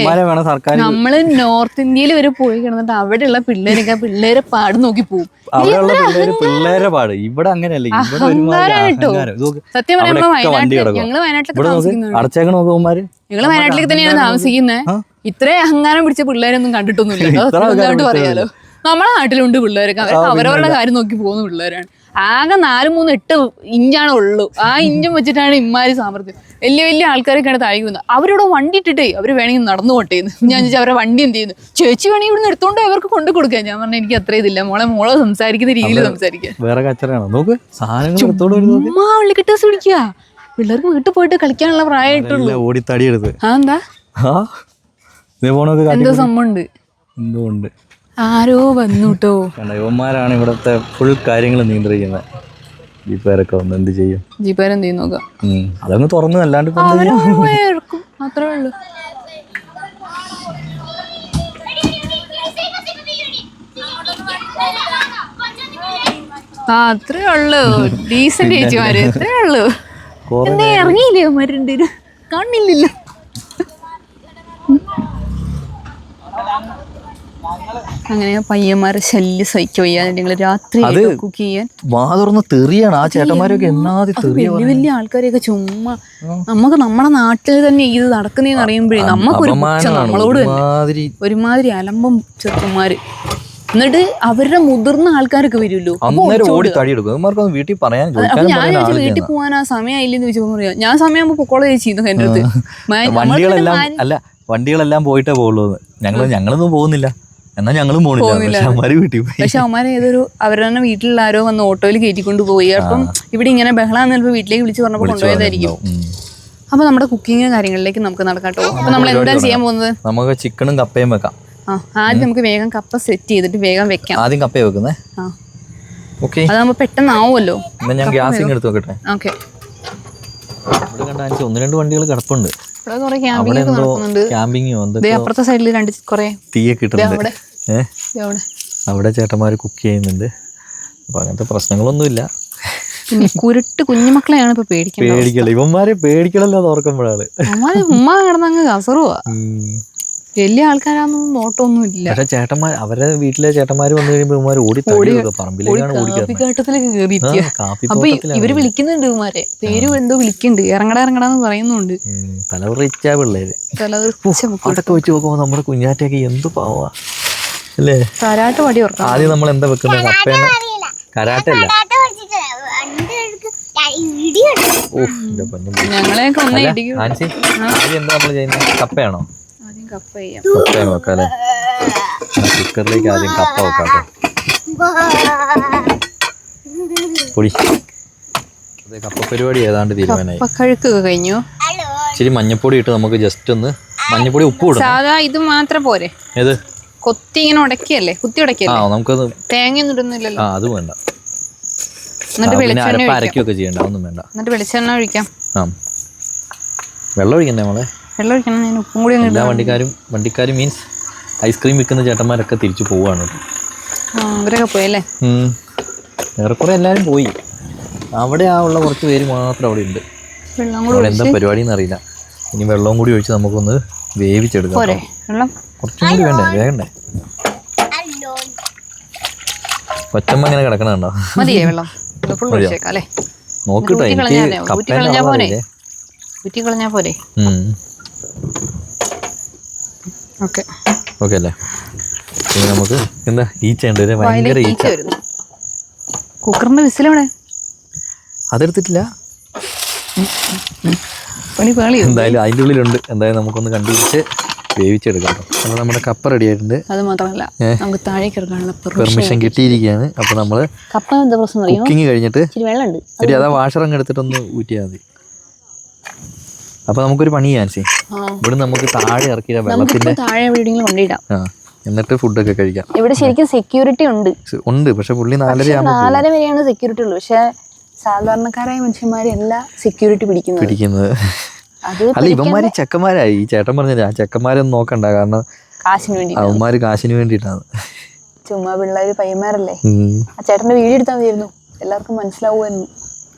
നമ്മള് നോർത്ത് ഇന്ത്യയിൽ വരെ പോയി കിടന്നിട്ട് അവിടെയുള്ള പിള്ളേരെ പാട് നോക്കി പോകും. പിള്ളേരെ പാട് ഇവിടെ അങ്ങനെയല്ല. സത്യം പറയുമ്പോ ഞങ്ങള് വയനാട്ടിലേക്ക് താമസിക്കുന്നത്. ഞങ്ങള് വയനാട്ടിലേക്ക് തന്നെയാണ് താമസിക്കുന്നത്. ഇത്രയും അഹങ്കാരം പിടിച്ച പിള്ളേരൊന്നും കണ്ടിട്ടൊന്നുമില്ല. പറയാലോ, നമ്മളെ നാട്ടിലുണ്ട് പിള്ളേരൊക്കെ, അവർക്ക് അവരവരുടെ കാര്യം നോക്കി പോകുന്ന പിള്ളേരാണ്. ആകെ 4-3-8 ഇഞ്ചാണ് ഉള്ളൂ. ആ ഇഞ്ചും വെച്ചിട്ടാണ് ഇമ്മാരി സാമർത്ഥ്യം. വലിയ ആൾക്കാരൊക്കെയാണ് താഴേക്ക് പോകുന്നത്. അവരിവിടെ വണ്ടി ഇട്ടിട്ടേ അവര് വേണമെങ്കിൽ നടന്നു പോട്ടേന്ന്. ഞാൻ ചോദിച്ചാൽ അവരുടെ വണ്ടി എന്ത് ചെയ്യുന്നു? ചേച്ചി വേണമെങ്കിൽ ഇവിടെ എടുത്തോണ്ട് അവർക്ക് കൊണ്ടു കൊടുക്കാൻ. ഞാൻ പറഞ്ഞാൽ എനിക്ക് അത്ര ഇതില്ല, മോളെ സംസാരിക്കുന്ന രീതിയിൽ സംസാരിക്കാൻ. ഉമ്മാ വള്ളിക്കെട്ടാസ് പിടിക്കുക. പിള്ളേർക്ക് വീട്ടിൽ പോയിട്ട് കളിക്കാനുള്ള പ്രായമായിട്ടുള്ളൂ. എന്താ എന്തോ സംഭവം ഉണ്ട്. ആരോ വന്നു കേട്ടോ. യുവന്മാരാണ് ഇവിടത്തെ ഫുൾ കാര്യങ്ങൾ നിയന്ത്രിക്കുന്നത്. ജീപ്പേരൊക്കെ വന്ന് എന്ത് ചെയ്യും? ജീപ്പേർ എന്ത് ചെയ്യും നോക്കാം. അതങ്ങ് തുറന്നു, അല്ലാണ്ട് അത്രേ ഉള്ളൂ. അത്രേ ഉള്ളൂ. ഡീസന്റ് ചേച്ചിമാര് അത്രേ ഉള്ളൂ. എന്താ ഇറങ്ങിയില്ലേ അവന്മാരുണ്ട്, കാണില്ലല്ലോ. അങ്ങനെ പയ്യന്മാരെ ശല്യം സഹിക്കുക വയ്യാതെ ഞങ്ങള് രാത്രി കുക്ക് ചെയ്യാൻ വാതുറന്ന് തെറിയാണ്. ആ ചേട്ടന്മാരൊക്കെ വലിയ ആൾക്കാരെയൊക്കെ ചുമ്മാ. നമുക്ക് നമ്മുടെ നാട്ടിൽ തന്നെ ഇത് നടക്കുന്നതെന്ന് അറിയുമ്പോഴേ നമുക്കൊരു നമ്മളോട് ഒരുമാതിരി അലമ്പം ചെറുക്കന്മാര്. എന്നിട്ട് അവരുടെ മുതിർന്ന ആൾക്കാരൊക്കെ വരുമല്ലോ, ഞാൻ വീട്ടിൽ പോകാൻ ആ സമയമായില്ലെന്ന് ചോദിച്ചപ്പോ പറയാ, ഞാൻ സമയമാകുമ്പോ പൊക്കോളെ ചേച്ചി എന്റെ അടുത്ത്. വണ്ടികളെല്ലാം പോയിട്ടേ പോകുള്ളൂ. ഞങ്ങളൊന്നും പോകുന്നില്ല, എന്നാ ഞങ്ങളും പോകുന്നില്ല. പക്ഷെ അവന്മാരെ ഏതൊരു അവരുടെ തന്നെ വീട്ടിലുള്ള ആരോ വന്ന് ഓട്ടോയിൽ കയറ്റിക്കൊണ്ട് പോയി. അപ്പം ഇവിടെ ഇങ്ങനെ ബഹളാന്ന് ചിലപ്പോൾ വീട്ടിലേക്ക് വിളിച്ച് പറഞ്ഞപ്പോൾ കൊണ്ടുപോയതായിരിക്കും. അപ്പൊ നമ്മുടെ കുക്കിങ് കാര്യങ്ങളിലേക്ക് നമുക്ക് നടക്കാട്ടോ. അപ്പൊ നമ്മൾ എന്താ ചെയ്യാൻ പോകുന്നത്? നമുക്ക് ചിക്കനും കപ്പയും വെക്കാം. ആദ്യം നമുക്ക് വേഗം കപ്പ സെറ്റ് ചെയ്തിട്ട് വേഗം വെക്കാം. ആദ്യം കപ്പ വെക്കുന്നേ. അതാകുമ്പോ പെട്ടെന്നാവുമല്ലോ. ഞാൻ ഗ്യാസിങ് എടുത്ത് വെക്കട്ടെ. ഓക്കെ. ഇവിടെ കണ്ടാ 1-2 വണ്ടികൾ കിടപ്പുണ്ട്. അപ്പുറത്തെ സൈഡിൽ 2 കുറെ തീയൊക്കെ ഇട്ടിട്ടുണ്ട്. അവിടെ ചേട്ടന്മാര് കുക്ക് ചെയ്യുന്നുണ്ട്. അപ്പൊ അങ്ങനത്തെ പ്രശ്നങ്ങളൊന്നുമില്ല. കുരുട്ട് കുഞ്ഞുമക്കളെയാണ് ഇപ്പൊ പേടിക്കല. ഇവന്മാരെ പേടിക്കണല്ലോ ഓർക്കുമ്പോഴാണ്. ഉമ്മ കിടന്നങ്ങ് കസറുവാ. വലിയ ആൾക്കാരാണെന്നൊന്നും നോട്ടൊന്നും ഇല്ല. പക്ഷെ ചേട്ടന്മാർ അവരുടെ വീട്ടിലെ ചേട്ടന്മാര് വന്നു കഴിയുമ്പോൾ കാപ്പിക്കാട്ടത്തിലൊക്കെ കേറിയിരിക്കുക. അപ്പൊ ഇവര് വിളിക്കുന്നുണ്ട് ഇവന്മാരെ, പേര് എന്തോ വിളിക്കുന്നുണ്ട്, ഇറങ്ങടാന്ന് പറയുന്നുണ്ട്. തലവറിച്ച പിള്ളേര് അതൊക്കെ വെച്ച് നോക്കുമ്പോ നമ്മുടെ കുഞ്ഞാറ്റൊക്കെ എന്ത് പാവാ അല്ലേ. കരാട്ട് പടി ഓർക്കാം. ആദ്യം നമ്മൾ എന്താ വെക്കുന്നത്? കപ്പയാണ്. കരാട്ടല്ല, ഞങ്ങളെയൊക്കെ ഒന്നേ ഇടിക്കും. എന്താ നമ്മൾ ചെയ്യുന്നത്? കപ്പയാണോ? കപ്പ ചെയ്യാം. കപ്പ വെക്കാം അല്ലേ? കുക്കറിലേക്ക് ആദ്യം കപ്പ വെക്കാം കേട്ടോ. പൊടി കപ്പ പരിപാടി ഏതാണ്ട് തീരുമാനമായി. കഴുക്കൊക്കെ കഴിഞ്ഞു. ഇച്ചിരി മഞ്ഞപ്പൊടി ഇട്ട് നമുക്ക് ജസ്റ്റ് ഒന്ന് മഞ്ഞപ്പൊടി ഉപ്പ് ഇടും. സാധാ ഇത് മാത്രം പോരെ? ഏത് കൊത്തി ഇങ്ങനെ ഉടക്കിയല്ലേ? കുത്തി ഉടക്കിയല്ലേ? നമുക്കത് തേങ്ങയൊന്നും ഇടുന്നില്ലല്ലോ. അത് വേണ്ട. എന്നിട്ട് വെളിച്ചെണ്ണ അരക്കൊക്കെ ചെയ്യണ്ട, ഒന്നും വേണ്ട. എന്നിട്ട് വെളിച്ചെണ്ണ ഒഴിക്കാം. വെള്ളം ഒഴിക്കണ്ടേ നമ്മളെ? വെള്ളം ഒഴിക്കണം. ഞാൻ ഉപ്പും കൂടി എല്ലാ വണ്ടിക്കാരും മീൻസ് ഐസ്ക്രീം വിൽക്കുന്ന ചേട്ടന്മാരൊക്കെ തിരിച്ചു പോവാണ്. ഇവരൊക്കെ പോയല്ലേ? ഏറെക്കുറെ എല്ലാവരും പോയി. അവിടെ ഉള്ള കുറച്ച് പേര് മാത്രം അവിടെ ഉണ്ട്. അവിടെ എന്താ പരിപാടി എന്നറിയില്ല. ഇനി വെള്ളവും കൂടി ഒഴിച്ച് നമുക്കൊന്ന് വേവിച്ചെടുക്കാം. കുറച്ചും കൂടി വേണ്ടേ? കൊച്ചമ്മ ഇങ്ങനെ കിടക്കണുണ്ടോ? നോക്കിട്ടോ, ഓക്കെ അല്ലേ? പിന്നെ നമുക്ക് എന്താ ഈച്ച ഉണ്ട്, ഭയങ്കര ഈച്ച. കുക്കറിന്റെ വിസിലെവിടെ? അതെടുത്തിട്ടില്ല. എന്തായാലും അതിൻ്റെ ഉള്ളിലുണ്ട്. എന്തായാലും നമുക്കൊന്ന് കണ്ടുപിടിച്ച് വേവിച്ചെടുക്കാം. അപ്പോൾ നമ്മുടെ കപ്പ റെഡി ആയിട്ടുണ്ട്. അത് മാത്രമല്ല നമുക്ക് താഴേക്ക് പെർമിഷൻ കിട്ടിയിരിക്കുകയാണ്. അപ്പോൾ നമ്മൾ കുക്കിങ് കഴിഞ്ഞിട്ട് ശരി അതാ വാഷറങ്ങ് എടുത്തിട്ടൊന്ന് ഊറ്റിയാൽ മതി. അപ്പോൾ നമുക്കൊരു പണി ചെയ്യാൻ ഇവിടെ നമുക്ക് താഴെ ഇറക്കിയ വെള്ളത്തിന്റെ എന്നിട്ട് ഫുഡൊക്കെ കഴിക്കാം. ഇവിടെ ശരിക്കും സെക്യൂരിറ്റി ഉണ്ട്. പക്ഷെ പുള്ളി 4:30 വരെയാണ് സെക്യൂരിറ്റി ഉള്ളൂ. പക്ഷെ സാധാരണക്കാരായ മനുഷ്യന്മാരെല്ലാം സെക്യൂരിറ്റി പിടിക്കുന്നത്. അല്ല ഇവന്മാര് ചെക്കന്മാരായി. ഈ ചേട്ടൻ പറഞ്ഞില്ല ആ ചെക്കന്മാരൊന്നും നോക്കണ്ട, കാരണം അവന്മാര് കാശിന് വേണ്ടിയിട്ടാണ്. ചുമ്മാ പിള്ളേര് പയ്യന്മാരല്ലേ. ആ ചേട്ടന്റെ വീഡിയോ എടുത്താൽ മതിയായിരുന്നു, എല്ലാവർക്കും മനസ്സിലാവുമായിരുന്നു.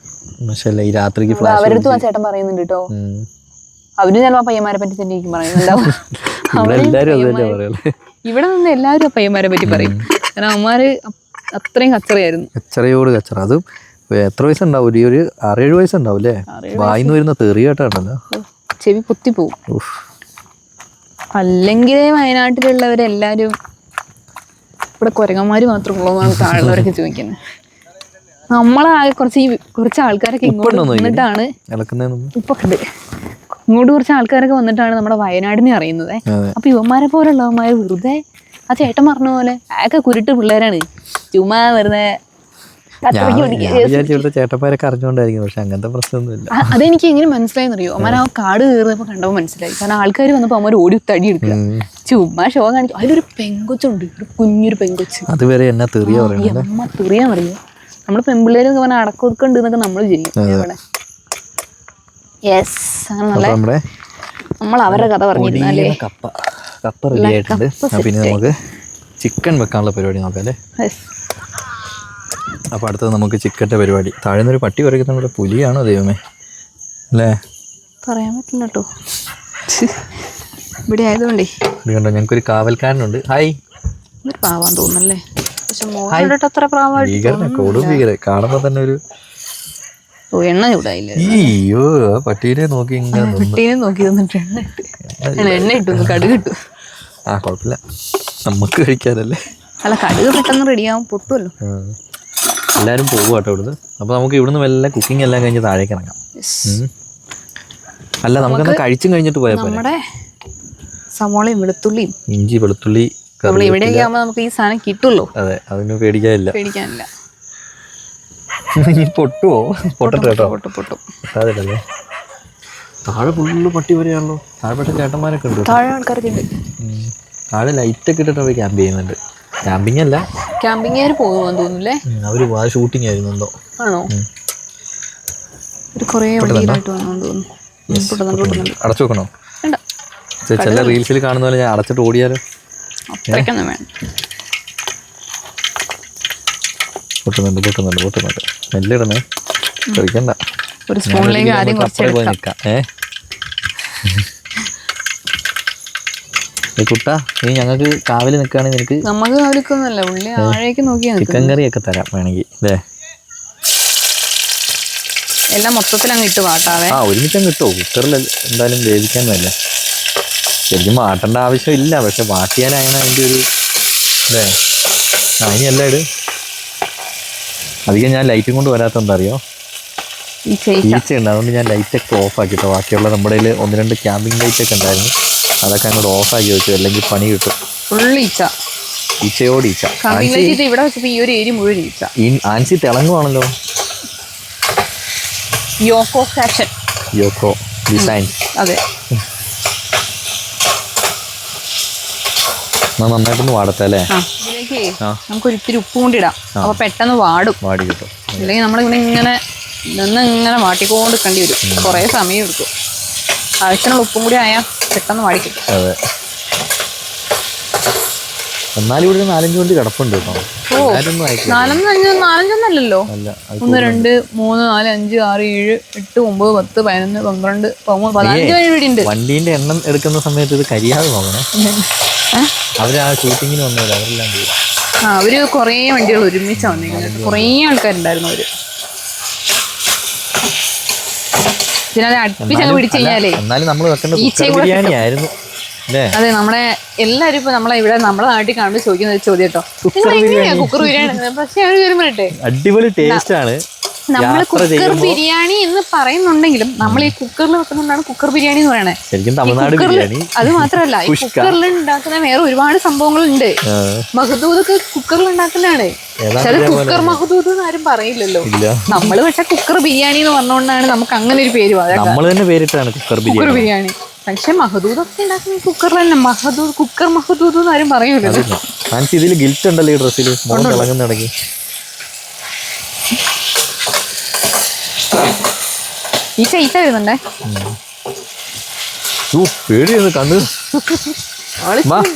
പക്ഷേ ഈ രാത്രിക്ക് അവരടുത്തും ആ ചേട്ടൻ പറയുന്നുണ്ട് കേട്ടോ. അവരും ചിലപ്പോ പയ്യന്മാരെ പറ്റി തന്നെ എനിക്ക് പറയുന്നുണ്ടാവും. ഇവിടെ നിന്ന് എല്ലാവരും പയ്യന്മാരെ പറ്റി പറയും. കാരണം അവന്മാര് അത്രയും കച്ചറയായിരുന്നു. കച്ചറയോട് കച്ചറ. അതും എത്ര വയസ്സുണ്ടാവും? ഒരു 6-7 വയസ്സുണ്ടാവും അല്ലേ? വായിന്ന് വരുന്ന തെറിയായിട്ടാണല്ലോ, ചെവി പൊത്തിപ്പോവും. അല്ലെങ്കിൽ വയനാട്ടിലുള്ളവരെല്ലാരും ഇവിടെ കുരങ്ങന്മാര് മാത്രമുള്ളൂ എന്നാണ് താഴെയുള്ളവരൊക്കെ ചോദിക്കുന്നത്. നമ്മളാകെ കുറച്ച് ആൾക്കാരൊക്കെ ഇങ്ങോട്ട് വന്നിട്ടാണ് ഇങ്ങോട്ട് കുറച്ച് ആൾക്കാരൊക്കെ വന്നിട്ടാണ് നമ്മുടെ വയനാടിനെ അറിയുന്നത്. അപ്പൊ ഇവന്മാരെ പോലുള്ളവന്മാര് വെറുതെ ആ ചേട്ടൻ പറഞ്ഞ പോലെ ആകെ കുരുട്ട് പിള്ളേരാണ്. ചുമ്മാ വെറുതെ ചേട്ടന്മാരൊക്കെ അറിഞ്ഞോണ്ടായിരിക്കും. പക്ഷെ അങ്ങനത്തെ പ്രശ്നമൊന്നുമില്ല. അതെനിക്ക് എങ്ങനെ മനസ്സിലായെന്നറിയോ? അമ്മ ആ കാട് കയറുന്നപ്പോ കണ്ടപ്പോ മനസ്സിലായി. കാരണം ആൾക്കാർ വന്നപ്പോ അമ്മ ഓടി തടി എടുക്കുക, ചുമ്മാ ഷോ കാണിക്കും. അതിലൊരു പെങ്കൊച്ചുണ്ട്, ഒരു കുഞ്ഞൊരു പെങ്കൊച്ച്. അതുവരെ എന്നാ തെറിയാ പറയുന്നത്. അമ്മ തെറിയാന്നറിയോ? നമ്മള് പെൺപിള്ളേരൊക്കെ പറഞ്ഞാൽ അടക്കൊതുക്കുണ്ട് എന്നൊക്കെ നമ്മൾ ചെയ്യും ഇവിടെ. അങ്ങനെ നമ്മൾ അവരുടെ കഥ പറഞ്ഞിരുന്നല്ലേ. കപ്പ റെഡി ആയിട്ടുണ്ട്. പിന്നെ നമുക്ക് ചിക്കൻ വെക്കാനുള്ള പരിപാടി നോക്കാം അല്ലേ? അപ്പോൾ അടുത്തത് നമുക്ക് ചിക്കൻ്റെ പരിപാടി. താഴെ നിന്നൊരു പട്ടി കുറയ്ക്കുന്നുണ്ട്. പുലിയാണോ ദൈവമേ അല്ലേ? പറയാൻ പറ്റില്ല കേട്ടോ, ഇവിടെ ആയതുകൊണ്ടേ. കണ്ടോ ഞങ്ങൾക്കൊരു കാവൽക്കാരനുണ്ട്. ഹായ്. പാവാൻ തോന്നുന്നല്ലേ? പക്ഷെ അത്ര ഭീകര കാണുമ്പോ തന്നെ ഒരു എണ്ണ ചൂടായില്ലേ? അയ്യോ ആ പട്ടീനെ നോക്കി നോക്കി തന്നിട്ട് എണ്ണ ഇട്ടു, കടുക് ഇട്ടു. കുഴപ്പമില്ല, നമുക്ക് കഴിക്കാനല്ലേ. അല്ല കടുക് പെട്ടെന്ന് റെഡിയാവും, പൊട്ടുമല്ലോ. എല്ലാരും പോകും കേട്ടോ ഇവിടുന്ന്. അപ്പൊ നമുക്ക് ഇവിടുന്ന് വല്ല കുക്കിംഗ് എല്ലാം കഴിഞ്ഞ് താഴേക്ക് ഇറങ്ങാം. അല്ല നമുക്കെന്നാ കഴിച്ചും കഴിഞ്ഞിട്ട് പോയാൽ നമ്മുടെ സവോളയും വെളുത്തുള്ളിയും ഇഞ്ചി വെളുത്തുള്ളി ഇവിടെയൊക്കെ ആകുമ്പോ നമുക്ക് ഈ സാധനം കിട്ടുമല്ലോ. അതെ, അതിന് പേടിക്കാനില്ല. പൊട്ടുവോ? പൊട്ടട്ടെ കേട്ടോ. പൊട്ടും. അതല്ലേ താഴെ ഫുള്ള് പട്ടി വരെയാണല്ലോ. താഴെപ്പെട്ട ചേട്ടന്മാരൊക്കെ ഉണ്ട്, താഴെ ആൾക്കാരൊക്കെ ഉണ്ട്. താഴെ ലൈറ്റൊക്കെ ഇട്ടിട്ട് അവർ ക്യാമ്പ് ചെയ്യുന്നുണ്ട്. ക്യാമ്പിംഗ് അല്ല, ക്യാമ്പിംഗ് പോകുമെന്ന് തോന്നുന്നില്ലേ? അവര് ഷൂട്ടിംഗ് ആയിരുന്നു എന്തോ. ആണോ? ഒരു കുറേ വണ്ടിയിലായിട്ട് വന്നു തോന്നുന്നു. അടച്ചു വെക്കണോ? ചില റീൽസിൽ കാണുന്ന പോലെ ഞാൻ അടച്ചിട്ട് ഓടിയാലോ? പൊട്ടുന്നുണ്ട്. മെല്ലിടണേ, കഴിക്കണ്ട. ഒരു സ്പൂണിലേക്ക് ആദ്യം കുറച്ച് നിൽക്കാം. കുട്ടാ നീ ഞങ്ങൾക്ക് കാവല് നിൽക്കുകയാണെങ്കിൽ നിനക്ക് നമുക്ക് കാവലിക്കൊന്നുമല്ല, ഉള്ളി ആഴേക്ക് നോക്കിയാൽ ചിക്കൻ കറിയൊക്കെ തരാം വേണമെങ്കിൽ. അല്ലേ എല്ലാം മൊത്തത്തിൽ അങ്ങ് ഇട്ട് വാട്ടാവേ. ഒരുമിച്ച് അങ്ങ് ഇട്ടോ. കുക്കറിൽ എന്തായാലും വേവിക്കാന്നല്ലേ. ശരിക്കും വാട്ടേണ്ട ആവശ്യമില്ല, പക്ഷെ വാട്ടിയാലാണ് അതിൻ്റെ ഒരു അല്ലേ. ഇനി എല്ലാം ഇട്. അധികം ഞാൻ ലൈറ്റും കൊണ്ട് വരാത്ത എന്താ അറിയോ? ഈച്ചയുണ്ട്. അതുകൊണ്ട് ഞാൻ ലൈറ്റൊക്കെ ഓഫ് ആക്കിട്ടോ. ബാക്കിയുള്ള നമ്മുടെ കയ്യിൽ 1-2 ക്യാമ്പിംഗ് ലൈറ്റൊക്കെ ഉണ്ടായിരുന്നു, അതൊക്കെ അങ്ങോട്ട് ഓഫാക്കി വെച്ചു, അല്ലെങ്കിൽ പണി കിട്ടും. ഫുൾ ഈച്ച, ഈച്ചയോട് ഈച്ച. കമ്പിയിലേക്ക് ഇവിടെ വെച്ചപ്പോൾ ഈ ഒരു ഏരി മുഴുവൻ ഈച്ച. ഈ ആൻസി തിളങ്ങുവാണല്ലോ. Yoko fashion, Yoko designs. അതെ. നന്നായിട്ടൊന്ന് വാടത്തെ അല്ലേ? ഇതിലേക്ക് നമുക്കൊരു ഇത്തിരി ഉപ്പ് കൊണ്ടിടാം, അപ്പൊ പെട്ടെന്ന് വാടും. വാടി കിട്ടും. അല്ലെങ്കിൽ നമ്മളിവിടെ ഇങ്ങനെ ഇങ്ങനെ വാട്ടിക്കൊണ്ട് നിൽക്കേണ്ടി വരും, കുറേ സമയം എടുക്കും. ആവശ്യമുള്ള ഉപ്പും കൂടി ആയാൽ പെട്ടെന്ന് വാടി കിട്ടും. അതെ. എന്നാലും ഇവിടെ 4-5 വണ്ടി കിടപ്പുണ്ട് കേട്ടോ. നാലഞ്ചൊന്നല്ലല്ലോ. 1 2 3 4 5 6 7 8 9 10 11 12 15 വണ്ടി ഉണ്ട്. വണ്ടീന്റെ എണ്ണം എടുക്കുന്ന സമയത്ത് ഇത് കരിയാതെ നോക്കണേ. അവര് ആ ഷൂട്ടിങ്ങിന് വന്നവര് അവരെല്ലാം പോയി. അവര് കുറേ വണ്ടികൾ ഒരുമിച്ചാണ് വന്നിരിക്കുന്നത്, കുറേ ആൾക്കാരുണ്ടായിരുന്നു അവര്. പിന്നെ അടുപ്പിച്ചങ്ങ് പിടിച്ചു കഴിഞ്ഞാലേ എന്നാലും നമ്മൾ വെക്കേണ്ട ബിരിയാണി ആയിരുന്നു. അതെ, നമ്മളെ എല്ലാരും ഇപ്പൊ നമ്മളെ ഇവിടെ നമ്മളെ നാട്ടിൽ കാണുമ്പോൾ ചോദിക്കുന്ന ഒരു ചോദ്യം കേട്ടോ, കുക്കർ ബിരിയാണി. പക്ഷെ അടിപൊളി ടേസ്റ്റ് ആണ്. നമ്മള് കുക്കർ ബിരിയാണി എന്ന് പറയുന്നുണ്ടെങ്കിലും നമ്മൾ ഈ കുക്കറിൽ വെക്കുന്നുണ്ടാണ് കുക്കർ ബിരിയാണി എന്ന് പറയണേ. ശരിക്കും തമിഴ്നാട് ബിരിയാണി. അത് മാത്രമല്ല, ഈ കുക്കറിൽ ഉണ്ടാക്കുന്ന വേറെ ഒരുപാട് സംഭവങ്ങളുണ്ട്. മഹദൂദൊക്കെ കുക്കറിൽ ഉണ്ടാക്കുന്നതാണ്. കുക്കർ മഹദൂദ് എന്ന് ആരും പറയില്ലല്ലോ. നമ്മള് പക്ഷെ കുക്കർ ബിരിയാണി എന്ന് പറഞ്ഞുകൊണ്ടാണ് നമുക്ക് അങ്ങനെ ഒരു പേര് നമ്മൾ തന്നെ പേരിട്ടാണ് കുക്കർ ബിരിയാണി. പക്ഷെ മഹദൂദൊക്കെ ഉണ്ടാക്കുന്ന കുക്കറിൽ തന്നെ കുക്കർ മഹദൂദ് എന്ന് ആരും പറയൂലല്ലോ. ഇതിൽ ഗിൽറ്റ് ഉണ്ടല്ലോ ഈ ഡ്രസ്സിൽ ഇളകുന്നിടയ്ക്ക്. ഈച്ച വരുന്നുണ്ടേ. പേടിയാണ് കണ്ടു.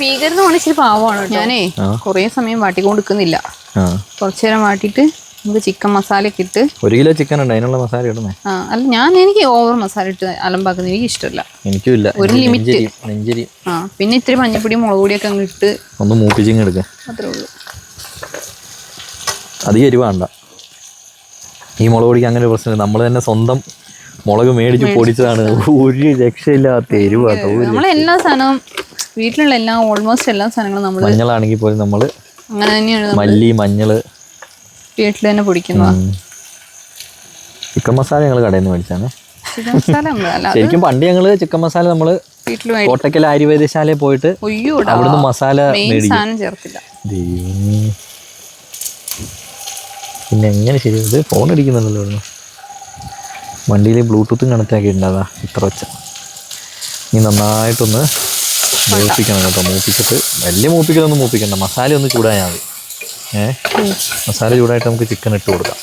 ഭീകരന്ന് ഇച്ചിരി പാവമാണ്. ഞാനേ കൊറേ സമയം വാട്ടിക്കൊണ്ട് നിൽക്കുന്നില്ല, കുറച്ചു നേരം വാട്ടിട്ട് നമുക്ക് ചിക്കൻ മസാല ഒക്കെ ഇട്ട്. 1 കിലോ ചിക്കൻ ഉണ്ട്, അതിനുള്ള മസാല ഇടുന്നേ. അല്ല, എനിക്ക് ഓവർ മസാല ഇട്ട് അലമ്പാക്കുന്നത് എനിക്ക് ഇഷ്ടമല്ല. എനിക്കും ഇല്ല. ഒരു ലിമിറ്റ്. പിന്നെ ഇത്തിരി മഞ്ഞപ്പൊടി മുളക് പൊടിയൊക്കെ അങ്ങ് ഇട്ട് ഒന്ന് മൂപ്പിച്ചിങ് എടുക്കാം, അത്രേ ഉള്ളൂ. അധികം എരിവ് വേണ്ട. ഈ മുളക് പൊടിക്ക് അങ്ങനെ ഒരു പ്രശ്നമില്ല, നമ്മൾ തന്നെ സ്വന്തം മുളക് മേടിച്ച് പൊടിച്ചതാണ്. ഒരു രക്ഷയില്ലാത്ത എരിവാട്ടോ. നമ്മളെല്ലാ സാധനവും വീട്ടിലുള്ള ഓൾമോസ്റ്റ് എല്ലാ സാധനങ്ങളും നമ്മൾ, മഞ്ഞളാണെങ്കിൽ പോലും നമ്മൾ അങ്ങനെ തന്നെയാണ്. മല്ലി മഞ്ഞള് വീട്ടിൽ തന്നെ പൊടിക്കുന്ന. ചിക്കൻ മസാല ഞങ്ങൾ കടയിൽ നിന്ന് മേടിച്ചാണ്. ചിക്കൻ മസാല ശരിക്കും പണ്ട് ഞങ്ങള് ചിക്കൻ മസാല നമ്മള് കോട്ടക്കൽ ആര്യവൈദ്യശാലയിൽ പോയിട്ട് അവിടുന്ന് മസാല ചേർത്തില്ല. പിന്നെ എങ്ങനെ ശരിയത് ഫോൺ അടിക്കുന്നുണ്ടല്ലോ ഇവിടുന്ന്. വണ്ടിയിൽ ബ്ലൂടൂത്തും കണക്റ്റ് ആക്കിയിട്ടുണ്ടാകാം. ഇത്ര വെച്ച ഇനി നന്നായിട്ടൊന്ന് മൂപ്പിക്കണം കേട്ടോ. മൂപ്പിച്ചിട്ട് വലിയ മൂപ്പിക്കലൊന്നും മൂപ്പിക്കണ്ട, മസാല ഒന്ന് ചൂടായാൽ മതി. മസാല ചൂടായിട്ട് നമുക്ക് ചിക്കൻ ഇട്ട് കൊടുക്കാം.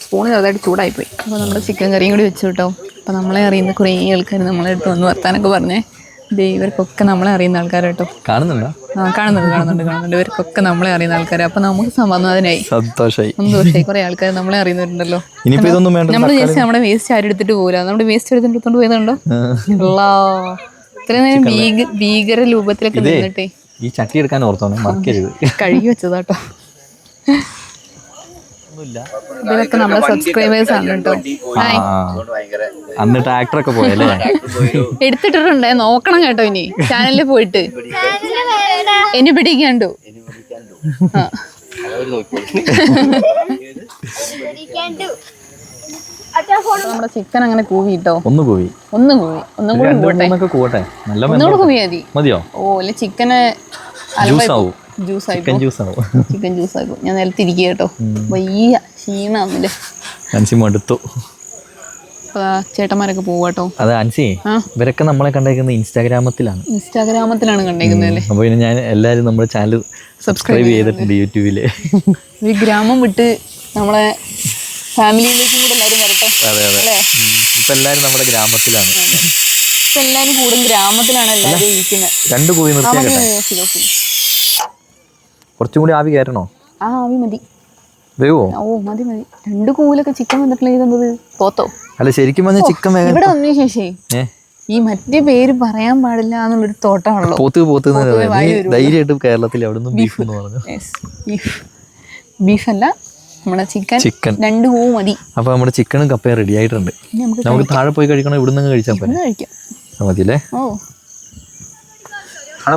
സ്പൂണ് ചെറുതായിട്ട് ചൂടായിപ്പോയി. അപ്പോൾ നമ്മുടെ ചിക്കൻ കറിയും കൂടി വെച്ചു കേട്ടോ. അപ്പോൾ നമ്മളെ അറിയുന്ന കുറേ ആൾക്കാർ നമ്മളെ അടുത്ത് വന്ന് വർത്താനൊക്കെ പറഞ്ഞേ. ഇവർക്കൊക്കെ നമ്മളെ അറിയുന്ന ആൾക്കാർ കേട്ടോ. കാണുന്നുണ്ടോ? കാണുന്നുണ്ട്. ഇവർക്കൊക്കെ നമ്മളെ അറിയുന്ന ആൾക്കാർ. അപ്പോൾ നമുക്ക് സമാധാനമായി, സന്തോഷമായി. കുറേ ആൾക്കാർ നമ്മളെ അറിയുന്നവരുണ്ടല്ലോ. നമ്മൾ ജസ്റ്റ് നമ്മുടെ വേസ്റ്റ് ആരും എടുത്തിട്ട് പോകില്ല. നമ്മുടെ വേസ്റ്റ് എടുത്തിട്ട് പോയതുണ്ടോ? ഇത്രയും നേരം ഭീകര രൂപത്തിലൊക്കെ നിന്നിട്ടേ ഈ ചട്ടി എടുക്കാൻ ഓർത്തോണേ, മറക്കരുത്. കഴുകി വെച്ചതാട്ടോ. ഇതൊക്കെ നമ്മുടെ സബ്സ്ക്രൈബേഴ്സ് ആണ് കേട്ടോ. അന്ന് ട്രാക്ടറൊക്കെ പോയല്ലേ, എടുത്തിട്ടിട്ടുണ്ടേ. നോക്കണം കേട്ടോ ഇനി ചാനലിൽ പോയിട്ട്. എന്നെ പിടിക്കാണ്ടു. നമ്മുടെ ചിക്കൻ അങ്ങനെ കൂവിട്ടോ. ഒന്നുകൂടി കൂവട്ടെ. ഒന്നുകൂടെ കൂവിയാ മതിയോ? ഓ, അല്ലെ ചിക്കന് ജ്യൂസ് ആയിക്കും. ചിക്കൻ ജ്യൂസ് ആക്കും. ഞാൻ നിലത്തിരിക്കുക കേട്ടോ. വയ്യ, ക്ഷീണാന്നില്ലേ. മടുത്തു. ചേട്ടന്മാരൊക്കെ പോവാട്ടോ. അതെ അൻസി, ഇവരൊക്കെ നമ്മളെ കണ്ടേക്കുന്നത് ഇൻസ്റ്റാഗ്രാമത്തിലാണ് കണ്ടേക്കുന്നത്. അപ്പൊ പിന്നെ ഞാൻ എല്ലാരും നമ്മുടെ ചാനൽ സബ്സ്ക്രൈബ് ചെയ്തിട്ടുണ്ട് യൂട്യൂബില്. ഈ ഗ്രാമം വിട്ട് നമ്മളെ ഫാമിലിയിലേക്കും കൂടെ എല്ലാവരും വരട്ടെ. അതെ. ഇപ്പൊ എല്ലാരും നമ്മുടെ ഗ്രാമത്തിലാണ്. ഇപ്പൊ എല്ലാരും കൂടുതൽ ഗ്രാമത്തിലാണ് എല്ലാവരും ഇരിക്കുന്നത്. 2 കോഴി നിർത്തിയാ കുറച്ചും കൂടി ആവി കയറണോ? ആവി മതി. വേവോ? ഓ മതി. 2 കൂലൊക്കെ ചിക്കൻ വന്നിട്ടില്ല. ഇതെന്തത് പോത്തോ? അല്ല ശരിക്കും പറഞ്ഞ ചിക്കൻ ഇവിടെ വന്നതിന് ശേഷേ ഈ മറ്റേ പേര് പറയാൻ പാടില്ല എന്നുള്ളൊരു തോട്ടമാണല്ലോ. പോത്ത് ധൈര്യമായിട്ട് കേരളത്തിൽ അവിടെ നിന്ന് ബീഫ് എന്ന് പറഞ്ഞു. ബീഫല്ല, നമ്മുടെ ചിക്കൻ 2 കൂ മതി. അപ്പൊ നമ്മുടെ ചിക്കനും കപ്പയും റെഡി ആയിട്ടുണ്ട്. നമുക്ക് താഴെ പോയി കഴിക്കണം, ഇവിടെ നിന്ന് കഴിച്ചാൽ മതിയല്ലേ? ഓ,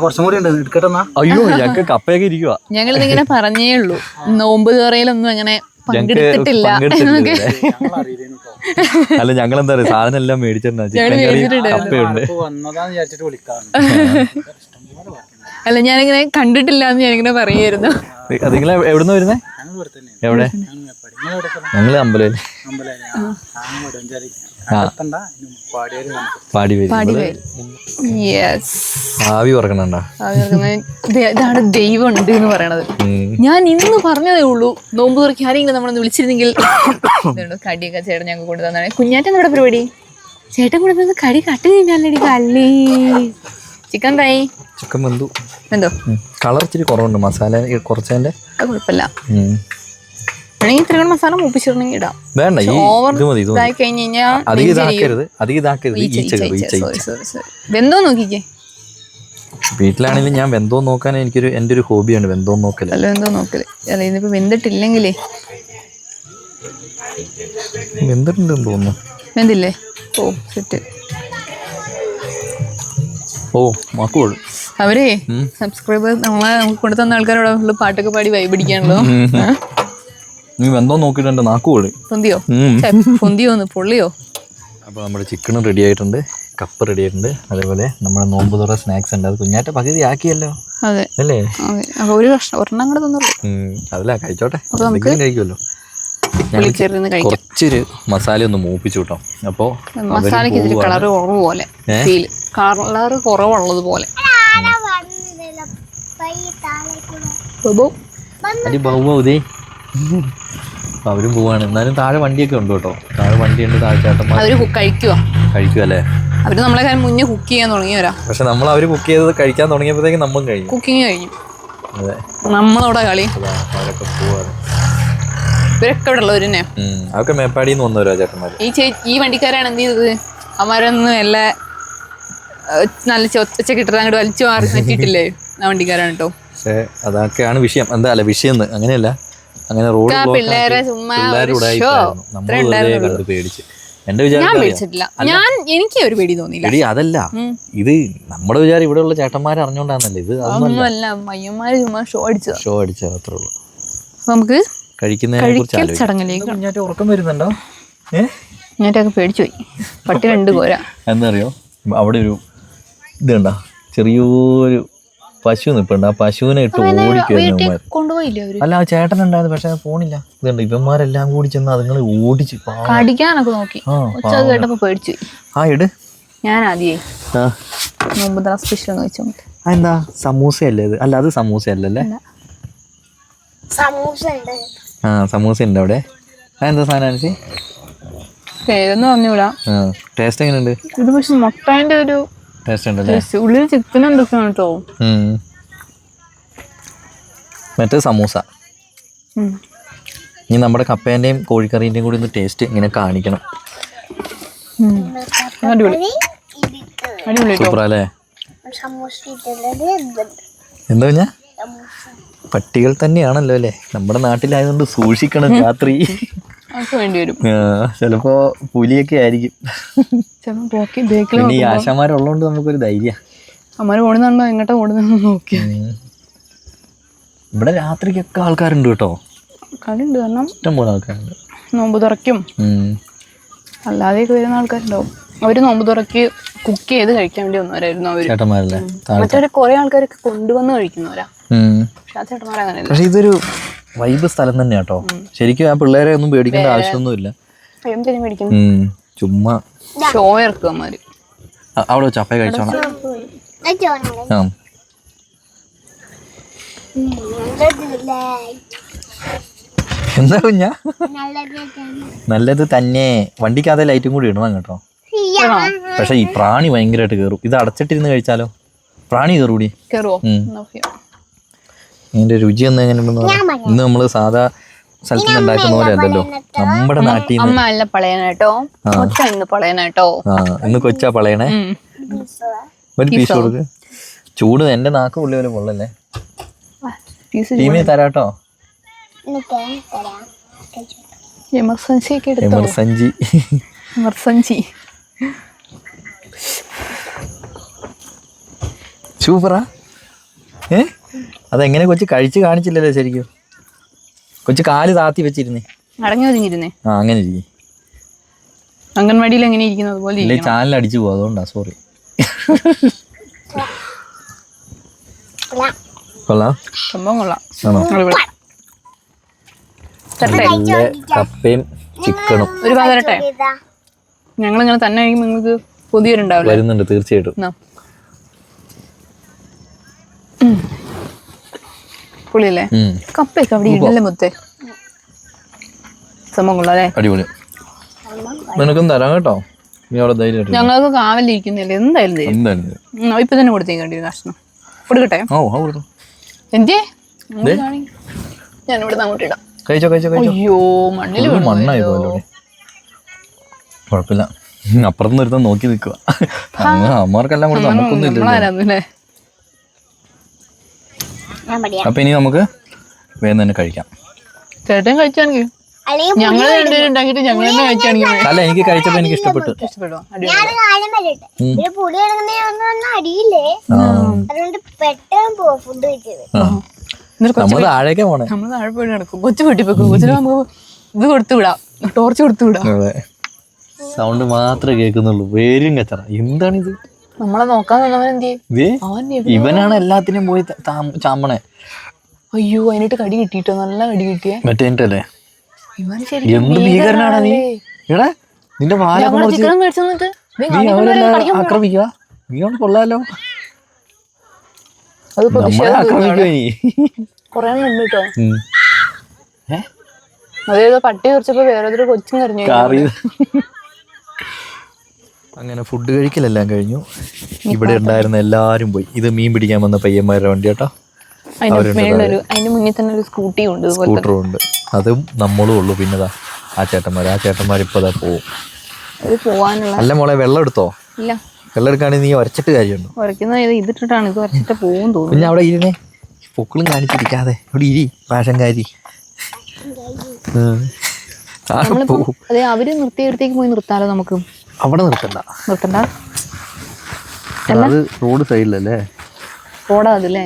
കുറച്ചും കൂടി ഉണ്ട്. എടുക്കട്ടെന്നാ? അയ്യോ, ഞങ്ങൾക്ക് കപ്പയൊക്കെ ഇരിക്കുക. ഞങ്ങളിതിങ്ങനെ പറഞ്ഞേ ഉള്ളൂ. നോമ്പ് തുറയിലൊന്നും അങ്ങനെ പങ്കെടുത്തിട്ടില്ല. അല്ല ഞങ്ങൾ എന്താ പറയാ സാധനം എല്ലാം മേടിച്ചിട്ടുണ്ടോ ചിക്കൻ കറി കപ്പയുണ്ട്. അല്ല ഞാനിങ്ങനെ കണ്ടിട്ടില്ല എന്ന് ഞാനിങ്ങനെ പറയായിരുന്നു. നിങ്ങൾ എവിടുന്ന് വരുന്നേ? എവിടെ? ഞങ്ങള് അമ്പലം. ആവി പറക്കണ ഇതാണ് ദൈവം ഉണ്ട് എന്ന് പറയണത്. ഞാൻ ഇന്ന് പറഞ്ഞതേ ഉള്ളൂ നോമ്പ് തുറക്കി ആരെങ്കിലും നമ്മളൊന്ന് വിളിച്ചിരുന്നെങ്കിൽ. കടിയൊക്കെ ചേട്ടൻ ഞങ്ങൾക്ക് കൊണ്ടു തന്നാണ്. കുഞ്ഞാറ്റൻ നമ്മുടെ പരിപാടി ചേട്ടൻ കൊണ്ടുതന്നത് കടി കട്ട് കഴിഞ്ഞാലടി കള്ളി. ചിക്കൻ ഫ്രൈ ചിക്കൻ വെന്തോ കളർ ഇച്ചിരി കുറവുണ്ട് മസാല കുറച്ചതിന്റെ. അത് കുഴപ്പമില്ല. വേണമെങ്കിൽ ഇത്ര മസാല മൂപ്പിച്ചിടണമെങ്കിൽ ഇടാം. വേണ്ട ഇതായി കഴിഞ്ഞ് വെന്തോ നോക്കിക്കേ. വീട്ടിലാണെങ്കിലും ഞാൻ വെന്തോ നോക്കാൻ എൻ്റെ ഒരു ഹോബിയാണ് വെന്തോ നോക്കല്. അല്ല വെന്തോ നോക്കല്. അല്ല ഇതിപ്പോ വെന്തിട്ടില്ലെങ്കിലേ. വെന്തിട്ടുണ്ടെന്ന് തോന്നുന്നു. വെന്തില്ലേ? ഓ സെറ്റ്. ഓ മാക്കോളൂ അവരെ സബ്സ്ക്രൈബേഴ്സ് നമുക്ക് കൊണ്ടു തന്ന ആൾക്കാരോട് ഫുള്ള് പാട്ടൊക്കെ പാടി വൈബടിക്കാണല്ലോ. നീ വെന്തോ നോക്കിയിട്ട് നാക്കുപൊളി. പൊന്തിയോ? പൊന്തിയോന്ന് പൊള്ളിയോ? അപ്പോൾ നമ്മുടെ ചിക്കനും റെഡി ആയിട്ടുണ്ട്, കപ്പ് റെഡി ആയിട്ടുണ്ട്. അതേപോലെ നമ്മുടെ നോമ്പ് തുറ സ്നാക്സ് ഉണ്ട്. അത് കുഞ്ഞാറ്റ പകുതി ആക്കിയല്ലോ. അതെ അല്ലേ? ഒരു ഒരെണ്ണം കൂടെ തന്നുള്ളൂ. അതല്ല കഴിച്ചോട്ടെ, കഴിക്കുമല്ലോ. കുറച്ചൊരു മസാല ഒന്ന് മൂപ്പിച്ചു കേട്ടോ. അപ്പോ മസാലക്ക് ഇച്ചിരി കളറ് കുറവ് പോലെ, കളറ് കുറവുള്ളത് പോലെ. അവരും പോവാണ്. എന്നാലും താഴെ വണ്ടിയൊക്കെ ഉണ്ട് കേട്ടോ. താഴെ വണ്ടിയുണ്ട്, താഴെ ചേട്ടന്മാർ. അവര് കഴിക്കുവല്ലേ? അവര് നമ്മളെ മുന്നേ കുക്ക് ചെയ്യാൻ തുടങ്ങിയവരാ. പക്ഷെ അവര് കുക്ക് ചെയ്തത് കഴിക്കാൻ തുടങ്ങിയപ്പോഴത്തേക്ക് നമ്മളും കഴിഞ്ഞു. കുക്കിങ് കഴിഞ്ഞു. അതെ, നമ്മളവിടെ കളി. അവരൊക്കെ പോവാറ്. ഇവരൊക്കെ ഇവിടെ ഉള്ളവരെന്നെ. അതൊക്കെ മേപ്പാടിന്ന് വന്നവരാ ചേട്ടന്മാര്. ഈ വണ്ടിക്കാരാണ് എന്ത് ചെയ്തത്? അവരൊന്നും എല്ലാ നല്ല ഒച്ച കിട്ടത് അങ്ങോട്ട് വലിച്ചു മാറ്റിയിട്ടില്ലേ? ആ വണ്ടിക്കാരാണ് കേട്ടോ. പക്ഷെ അതൊക്കെയാണ് വിഷയം. എന്താ അല്ല വിഷയം അങ്ങനെയല്ല, അങ്ങനെ റോഡ് പിള്ളേരെ ചുമ്മാ കണ്ട് പേടിച്ച്. എന്റെ വിചാരം എനിക്ക് ഒരു പേടി തോന്നിയില്ല. അതല്ല, ഇത് നമ്മുടെ വിചാരം ഇവിടെ ഉള്ള ചേട്ടന്മാരെ അറിഞ്ഞോണ്ടാന്നല്ലേ. ഇത് അതൊന്നുമല്ല, മയ്യന്മാര് ചുമ്മാ ഷോ അടിച്ചതാ അത്രേ ഉള്ളൂ. നമുക്ക് കഴിക്കുന്നതിനെ ചടങ്ങിലേക്ക്. ഉറക്കം വരുന്നുണ്ടോ? ഞാനൊക്കെ പേടിച്ചു പോയി. പട്ടി രണ്ട് കോര. എന്താ അറിയോ, അവിടെ ഒരു ഇത് കണ്ട ചെറിയൊരു പശു നിൽപ്പുണ്ട്. ആ പശുവിനെ ഇട്ട് കൊണ്ടുപോയില്ലേ? അല്ല, ആ ചേട്ടനുണ്ടായത്, പക്ഷെ പോണില്ല. ഇതുണ്ട്, ഇവന്മാരെല്ലാം കൂടി ചെന്ന് അതുങ്ങളെ ഓടിച്ച് കടിക്കാനൊക്കെ നോക്കി. കേട്ടപ്പോ പേടിച്ചു പോയി. ആ ഇട്. ഞാൻ ആദ്യേ നോമ്പ് സ്പെഷ്യൽ ചോദിച്ചോ. എന്താ സമൂസയല്ലേ ഇത്? അല്ല, അത് സമൂസയല്ലേ? സമൂസ ഉണ്ട് അവിടെ. അതെന്താ സാധനം? പേരൊന്നും പറഞ്ഞൂടാ. ടേസ്റ്റ് എങ്ങനെയുണ്ട്? ഇത് പക്ഷെ മുട്ടേന്റെ ഒരു ടേസ്റ്റ് ഉണ്ടല്ലേ? ഉള്ളിൽ ചിക്കൻ എന്തൊക്കെയാണ് കേട്ടോ. മറ്റേ സമൂസ. ഇനി നമ്മുടെ കപ്പേന്റെയും കോഴിക്കറീന്റെയും കൂടി ഒന്ന് ടേസ്റ്റ് ഇങ്ങനെ കാണിക്കണം. സൂപ്പറല്ലേ? എന്താ പറഞ്ഞ പട്ടികൾ തന്നെയാണല്ലോ അല്ലേ? നമ്മുടെ നാട്ടിലായതുകൊണ്ട് സൂക്ഷിക്കണം. രാത്രി ചിലപ്പോ പുലിയൊക്കെ ആയിരിക്കും. പിന്നെ ഈ ആശാമാരുള്ളതുകൊണ്ട് നമുക്കൊരു ധൈര്യം. എങ്ങോട്ടാ ഓടുന്നുണ്ടോ നോക്കി. ഇവിടെ രാത്രിക്കൊക്കെ ആൾക്കാരുണ്ട് കേട്ടോ. കളിയുണ്ട്, കാരണം ഇഷ്ടംപോലെ ആൾക്കാരുണ്ട്. നോമ്പ് തുറക്കും അല്ലാതെയൊക്കെ വരുന്ന ആൾക്കാരുണ്ടാവും. അവര് നോമ്പ് തുറക്ക് കുക്ക് ചെയ്ത് കഴിക്കാൻ വേണ്ടി വന്നവരായിരുന്നു അവര്. ചേട്ടന്മാരല്ലേ? മറ്റേ കുറെ ആൾക്കാരൊക്കെ കൊണ്ടുവന്ന് കഴിക്കുന്നവരാ. പക്ഷെ ഇതൊരു വൈബ് സ്ഥലം തന്നെ കേട്ടോ. ശരിക്കും ആ പിള്ളേരെ ഒന്നും പേടിക്കേണ്ട ആവശ്യമൊന്നുമില്ല. ചുമ്മാ ഷോ ഇറക്കും അവന്മാര്. അവിടെ ചപ്പ കഴിച്ചോണം. എന്താ കുഞ്ഞാ? നല്ലത് തന്നെ. വണ്ടിക്കകത്തെ ലൈറ്റും കൂടി ഇടണം കേട്ടോ. പക്ഷെ ഈ പ്രാണി ഭയങ്കരമായിട്ട് കേറും. ഇത് അടച്ചിട്ടിരുന്ന് കഴിച്ചാലോ? പ്രാണി കയറൂടി. ഇതിന്റെ രുചി ഒന്ന് എങ്ങനെയുണ്ടെന്ന് പറയാം. ഇന്ന് നമ്മള് സാധാ സ്ഥലത്ത് ഉണ്ടാക്കുന്ന പോലെ അല്ലല്ലോ. നമ്മുടെ നാട്ടിൽ ഇന്ന് കൊച്ചാ പളയണേ. ഒരു പീസ് കൊടുക്ക്. ചൂട് എന്റെ നാക്ക് പുള്ളി പോലെ പൊള്ളല്ലേ. ടീമിന് തരാട്ടോ. എമർജൻസി സൂപ്പറാ. അതെങ്ങനെ കൊച്ചു കഴിച്ച് കാണിച്ചില്ലല്ലോ ശരിക്കും. കൊച്ചു കാല് താത്തി വെച്ചിരുന്നേ. അടങ്ങി ഒതുങ്ങിയിരുന്നേ. ആ അങ്ങനെ ഇരിക്കും. അംഗൻവാടിയിൽ എങ്ങനെ ഇരിക്കുന്നത് അതുപോലെ ഇല്ലേ ചാനൽ അടിച്ചു പോകും, അതുകൊണ്ടാ സോറി. കൊള്ളാം, സംഭവം കൊള്ളാം. ആണോ? നല്ല കപ്പയും ചിക്കനും. ഒരു പാതരട്ടെ, ഞങ്ങളിങ്ങനെ തന്നെ കഴിക്കുമ്പോൾ നിങ്ങൾക്ക് പുതിയൊരുണ്ടാവില്ല. വരുന്നുണ്ട് തീർച്ചയായിട്ടും. പുളിയല്ലേ? കപ്പയൊക്കെ അവിടെ ഇടല്ലേ മൊത്തേ. സംഭവം കൊള്ളാം അല്ലേ? അടിപൊളി. നിനക്കും തരാം കേട്ടോ, നീ അവിടെ ധൈര്യമായിട്ട്. ഞങ്ങൾക്ക് കാവലിരിക്കുന്നില്ല എന്തായാലും. ഇപ്പൊ തന്നെ കൊടുത്തേക്കേണ്ടി കഷ്ണം കൊടുക്കട്ടെ. എന്തേ ഞാനിവിടെ അങ്ങോട്ട് ഇടാം. അയ്യോ മണ്ണിൽ മണ്ണായി പോയല്ലോ. കുഴപ്പമില്ല, അപ്പുറത്തുനിന്ന് ഒരുത്തം നോക്കി നിൽക്കുക. അമ്മമാർക്കെല്ലാം കൂടെ നമുക്കൊന്നും ഇല്ല. അപ്പൊ ഇനി നമുക്ക് വേഗം തന്നെ കഴിക്കാം. ചേട്ടൻ കഴിച്ചാണെങ്കിൽ ഞങ്ങൾ രണ്ടുപേരും ഉണ്ടാക്കിട്ട് ഞങ്ങൾ തന്നെ കഴിച്ചാണെങ്കിൽ. അല്ല എനിക്ക് കഴിച്ചപ്പോ എനിക്ക് ഇഷ്ടപ്പെട്ടു. നമ്മൾ താഴേക്ക് പോണേ, നമ്മൾ താഴെ പോയി നടക്കും. കൊച്ചു പൊട്ടിപ്പോക്കും. കൊച്ചിന് നമുക്ക് ഇത് കൊടുത്തു വിടാം, ടോർച്ച് കൊടുത്തു വിടാം. സൗണ്ട് മാത്രമേ കേൾക്കുന്നുള്ളൂ. വേരും കച്ചറ. എന്താണിത്? നമ്മളെ നോക്കാൻ വന്നവൻ ഇവനാണ് എല്ലാത്തിനും പോയി ചാമ്പണേ. അയ്യോ അതിനിട്ട് കടി കിട്ടിട്ടോ, നല്ല കടി കിട്ടിയേ. മറ്റേ എന്ത് ഭീകരനാണ് നീ. എടാ നിന്റെ ആക്രമിക്കുക. നീ കൊണ്ട് കൊള്ളാലോ. ആക്രമിക്കുക നീ. കൊറേ ഉണ്ട് കേട്ടോ. അതേതോ പട്ടി കുറച്ചപ്പോ വേറൊരു കൊച്ചും കരഞ്ഞു. അങ്ങനെ ഫുഡ് കഴിക്കലെല്ലാം കഴിഞ്ഞു. ഇവിടെ ഉണ്ടായിരുന്ന എല്ലാരും പോയി. ഇത് മീൻ പിടിക്കാൻ വന്ന പയ്യന്മാരുടെ വണ്ടി കേട്ടോ. അതിന്റെ മുന്നിൽ തന്നെ ഒരു സ്കൂട്ടിയും ഉണ്ട്, സ്കൂട്ടറും ഉണ്ട്. അതും നമ്മളും ഉള്ളു. പിന്നെതാ ആ ചേട്ടന്മാർ ഇപ്പൊ പോവും. അല്ല മോളെ വെള്ളം എടുത്തോ? ഇല്ല, വെള്ളം എടുക്കാണെങ്കിൽ നീ ഉരച്ചിട്ട് കാര്യമുണ്ടോ? ഇതിട്ടിട്ടാണ് ഇത് ഉരച്ചിട്ട് പോവും തോന്നുന്നു. പിന്നെ അവിടെ ഇരുന്നേ, പൊക്കളും കാണിച്ചിരിക്കാതെ ഇവിടെ ഇരി പാഷൻകാരി. അതെ അവര് നിർത്തിയിടത്തേക്ക് പോയി നിർത്താലോ നമുക്ക്. അവിടെ നിർത്തണ്ട. അത് റോഡ് സൈഡിലല്ലേ? റോഡാ അതല്ലേ?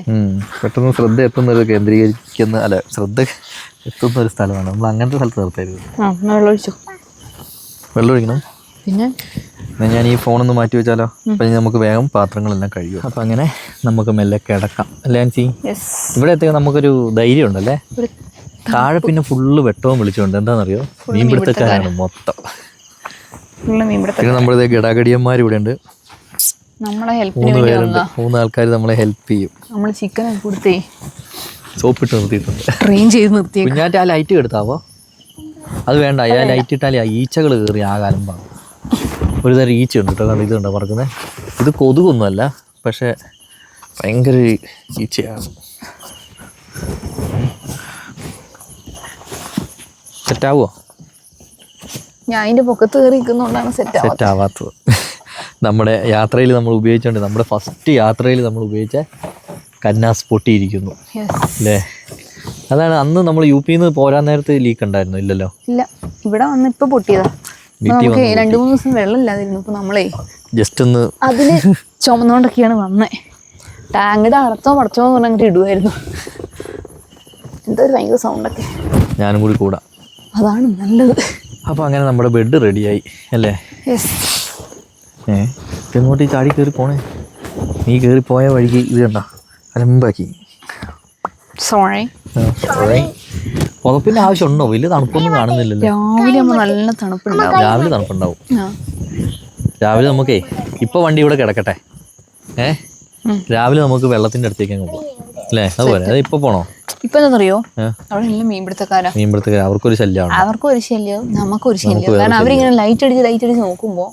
പെട്ടെന്ന് ശ്രദ്ധ എത്തുന്നത് കേന്ദ്രീകരിക്കുന്ന, അല്ല ശ്രദ്ധ എത്തുന്ന ഒരു സ്ഥലമാണ്. നമ്മൾ അങ്ങനത്തെ സ്ഥലത്ത് നിർത്തരുത്. വെള്ളം ഒഴിക്കണം. പിന്നെ ഞാൻ ഈ ഫോണൊന്ന് മാറ്റി വെച്ചാലോ? അപ്പൊ നമുക്ക് വേഗം പാത്രങ്ങളെല്ലാം കഴിയും. അപ്പൊ അങ്ങനെ നമുക്ക് മെല്ലെ കിടക്കാം അല്ലേ ആൻസി? ഇവിടെ എത്തിയാൽ നമുക്കൊരു ധൈര്യം ഉണ്ടല്ലേ. താഴെ പിന്നെ ഫുള്ള് വെട്ടവും വിളിച്ചുകൊണ്ട് എന്താണെന്നറിയോ, മീൻപിടുത്തക്കാരാണ് മൊത്തം. പിന്നെ നമ്മളിത് ഗടാഗടിയന്മാർ ഇവിടെ ഉണ്ട്. നമ്മളെ മൂന്ന് ആൾക്കാർ നമ്മളെ ഹെൽപ്പ് ചെയ്യും. നമ്മൾ ചിക്കൻ കൊടുത്തേ സോപ്പിട്ട് നിർത്തിയിട്ടുണ്ട്. ട്രെയിൻ ചെയ്ത് നിർത്തി. കുഞ്ഞാറ്റ ആ ലൈറ്റ് കെടുത്താവോ? അത് വേണ്ട, ആ ലൈറ്റ് ഇട്ടാലേ ആ ഈച്ചകൾ കയറി ആ കാലം പാകും. ഒരു തരം ഈച്ച ഉണ്ട് കേട്ടോ. കണ്ടോ, ഇതുണ്ടോ പറക്കുന്നത്? ഇത് കൊതുകൊന്നുമല്ല, പക്ഷെ ഭയങ്കര ഈച്ചയാണ്. സെറ്റാവോ? ഞാൻ അതിന്റെ പൊക്കത്ത് കയറി നിൽക്കുന്നതുകൊണ്ടാണ് സെറ്റ് ആവാത്തത്. നമ്മുടെ യാത്രയിൽ നമ്മൾ ഉപയോഗിച്ചോണ്ട്, നമ്മുടെ ഫസ്റ്റ് യാത്രയിൽ നമ്മൾ ഉപയോഗിച്ച കന്നാസ് പൊട്ടിയിരിക്കുന്നു അല്ലേ? അതാണ് അന്ന് നമ്മൾ UP-ന്ന് പോരാൻ നേരത്ത് ലീക്ക് ഉണ്ടായിരുന്നു. ഇല്ലല്ലോ. ഇല്ല, ഇവിടെ വന്ന് ഇപ്പൊ പൊട്ടിയതാ. നമുക്ക് 2-3 ദിവസം വെള്ളം ഇല്ലാതിരുന്നു. ഇപ്പൊ നമ്മളെ ജസ്റ്റ് ഒന്ന് അതില് ചുമന്നുകൊണ്ടൊക്കെയാണ് വന്നേ. ടാങ്കിടെ അടച്ചോ പടച്ചോ എന്ന് പറഞ്ഞിട്ട് ഇടുമായിരുന്നു. എന്താ ഒരു ഭയങ്കര സൗണ്ടൊക്കെ. ഞാനും കൂടി കൂടാം, അതാണ് നല്ലത്. അപ്പൊ അങ്ങനെ നമ്മുടെ ബെഡ് റെഡിയായി അല്ലേ? എങ്ങോട്ട് ഈ ചാടി കയറി പോണേ? നീ കയറി പോയ വഴിക്ക് ഇത് കണ്ട അലമ്പാക്കി. പുതപ്പിന്റെ ആവശ്യമുണ്ടോ? വലിയ തണുപ്പൊന്നും കാണുന്നില്ലല്ലോ. രാവിലെ തണുപ്പുണ്ടാവും. രാവിലെ നമുക്കേ ഇപ്പൊ വണ്ടി ഇവിടെ കിടക്കട്ടെ. രാവിലെ നമുക്ക് വെള്ളത്തിന്റെ അടുത്തേക്ക് അങ്ങ് പോകാം അല്ലേ? അതുപോലെ അത് ഇപ്പൊ പോണോ? ഇപ്പൊ എന്താണെന്നറിയോ, അവിടെ എല്ലാം മീൻപിടുത്തക്കാർ. അവർക്കൊരു ശല്യമാണ്. അവർക്കൊരു ശല്യവും നമുക്കൊരു ശല്യവും. കാരണം അവരിങ്ങനെ ലൈറ്റ് അടിച്ച് നോക്കുമ്പോ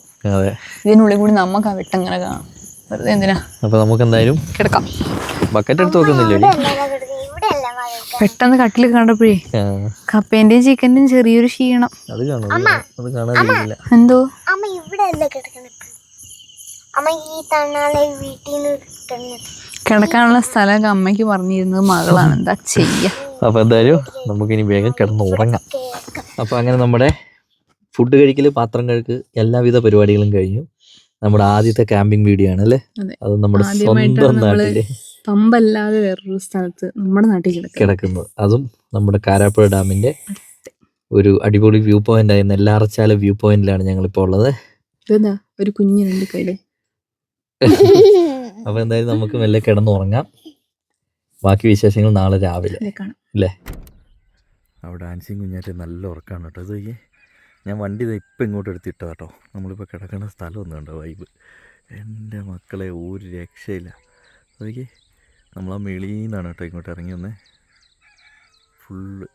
ഇതിനുള്ളിൽ കൂടി നമുക്ക് ആ വെട്ടം ഇങ്ങനെ കാണാം. വെറുതെ എന്തിനാ? അപ്പൊ നമുക്ക് എന്തായാലും കിടക്കാം. ബക്കറ്റ് എടുത്ത് വെക്കുന്നില്ലേ? പെട്ടെന്ന് കട്ടിൽ കണ്ടപ്പോഴേ കപ്പേന്റെയും ചിക്കന്റെയും ചെറിയൊരു ക്ഷീണം. എന്തോ കിടക്കാനുള്ള സ്ഥലമൊക്കെ അമ്മയ്ക്ക് പറഞ്ഞിരുന്നത് മകളാണ്. എന്താ ചെയ്യാ? അപ്പൊ എന്തായാലും നമുക്കിനി വേഗം കിടന്ന് ഉറങ്ങാം. അപ്പൊ അങ്ങനെ നമ്മുടെ ഫുഡ് കഴിക്കല്, പാത്രം കഴുക്ക്, എല്ലാവിധ പരിപാടികളും കഴിഞ്ഞു. നമ്മുടെ ആദ്യത്തെ ക്യാമ്പിംഗ് വീഡിയോ ആണ് അല്ലേ? അത് നമ്മുടെ സ്വന്തം നാട്ടില്, പമ്പല്ലാതെ വേറൊരു സ്ഥലത്ത് നമ്മുടെ നാട്ടിൽ കിടക്കുന്നത്. അതും നമ്മുടെ കാരാപ്പുഴ ഡാമിന്റെ ഒരു അടിപൊളി വ്യൂ പോയിന്റ് ആയി നെല്ലാറച്ചാല വ്യൂ പോയിന്റിലാണ് ഞങ്ങളിപ്പോൾ ഉള്ളത്. ഇതെന്താ ഒരു കുഞ്ഞ് രണ്ട് കയ്യില്. അപ്പൊ എന്തായാലും നമുക്ക് മെല്ലെ കിടന്നുറങ്ങാം. ബാക്കി വിശേഷങ്ങൾ നാളെ രാവിലെ അല്ലേ. അവിടെ ആൻസിയും കുഞ്ഞാറ്റെ നല്ല ഉറക്കാണ് കേട്ടോ. ഇത് ഞാൻ വണ്ടി ഇപ്പം ഇങ്ങോട്ട് എടുത്തിട്ടോ കേട്ടോ. നമ്മളിപ്പോൾ കിടക്കുന്ന സ്ഥലം ഒന്നും കണ്ടോ വൈബ്. എൻ്റെ മക്കളെ ഒരു രക്ഷയില്ല. അതൊക്കെ നമ്മളാ മെളിന്നാണ് കേട്ടോ ഇങ്ങോട്ട് ഇറങ്ങി വന്നേ. ഫുള്ള്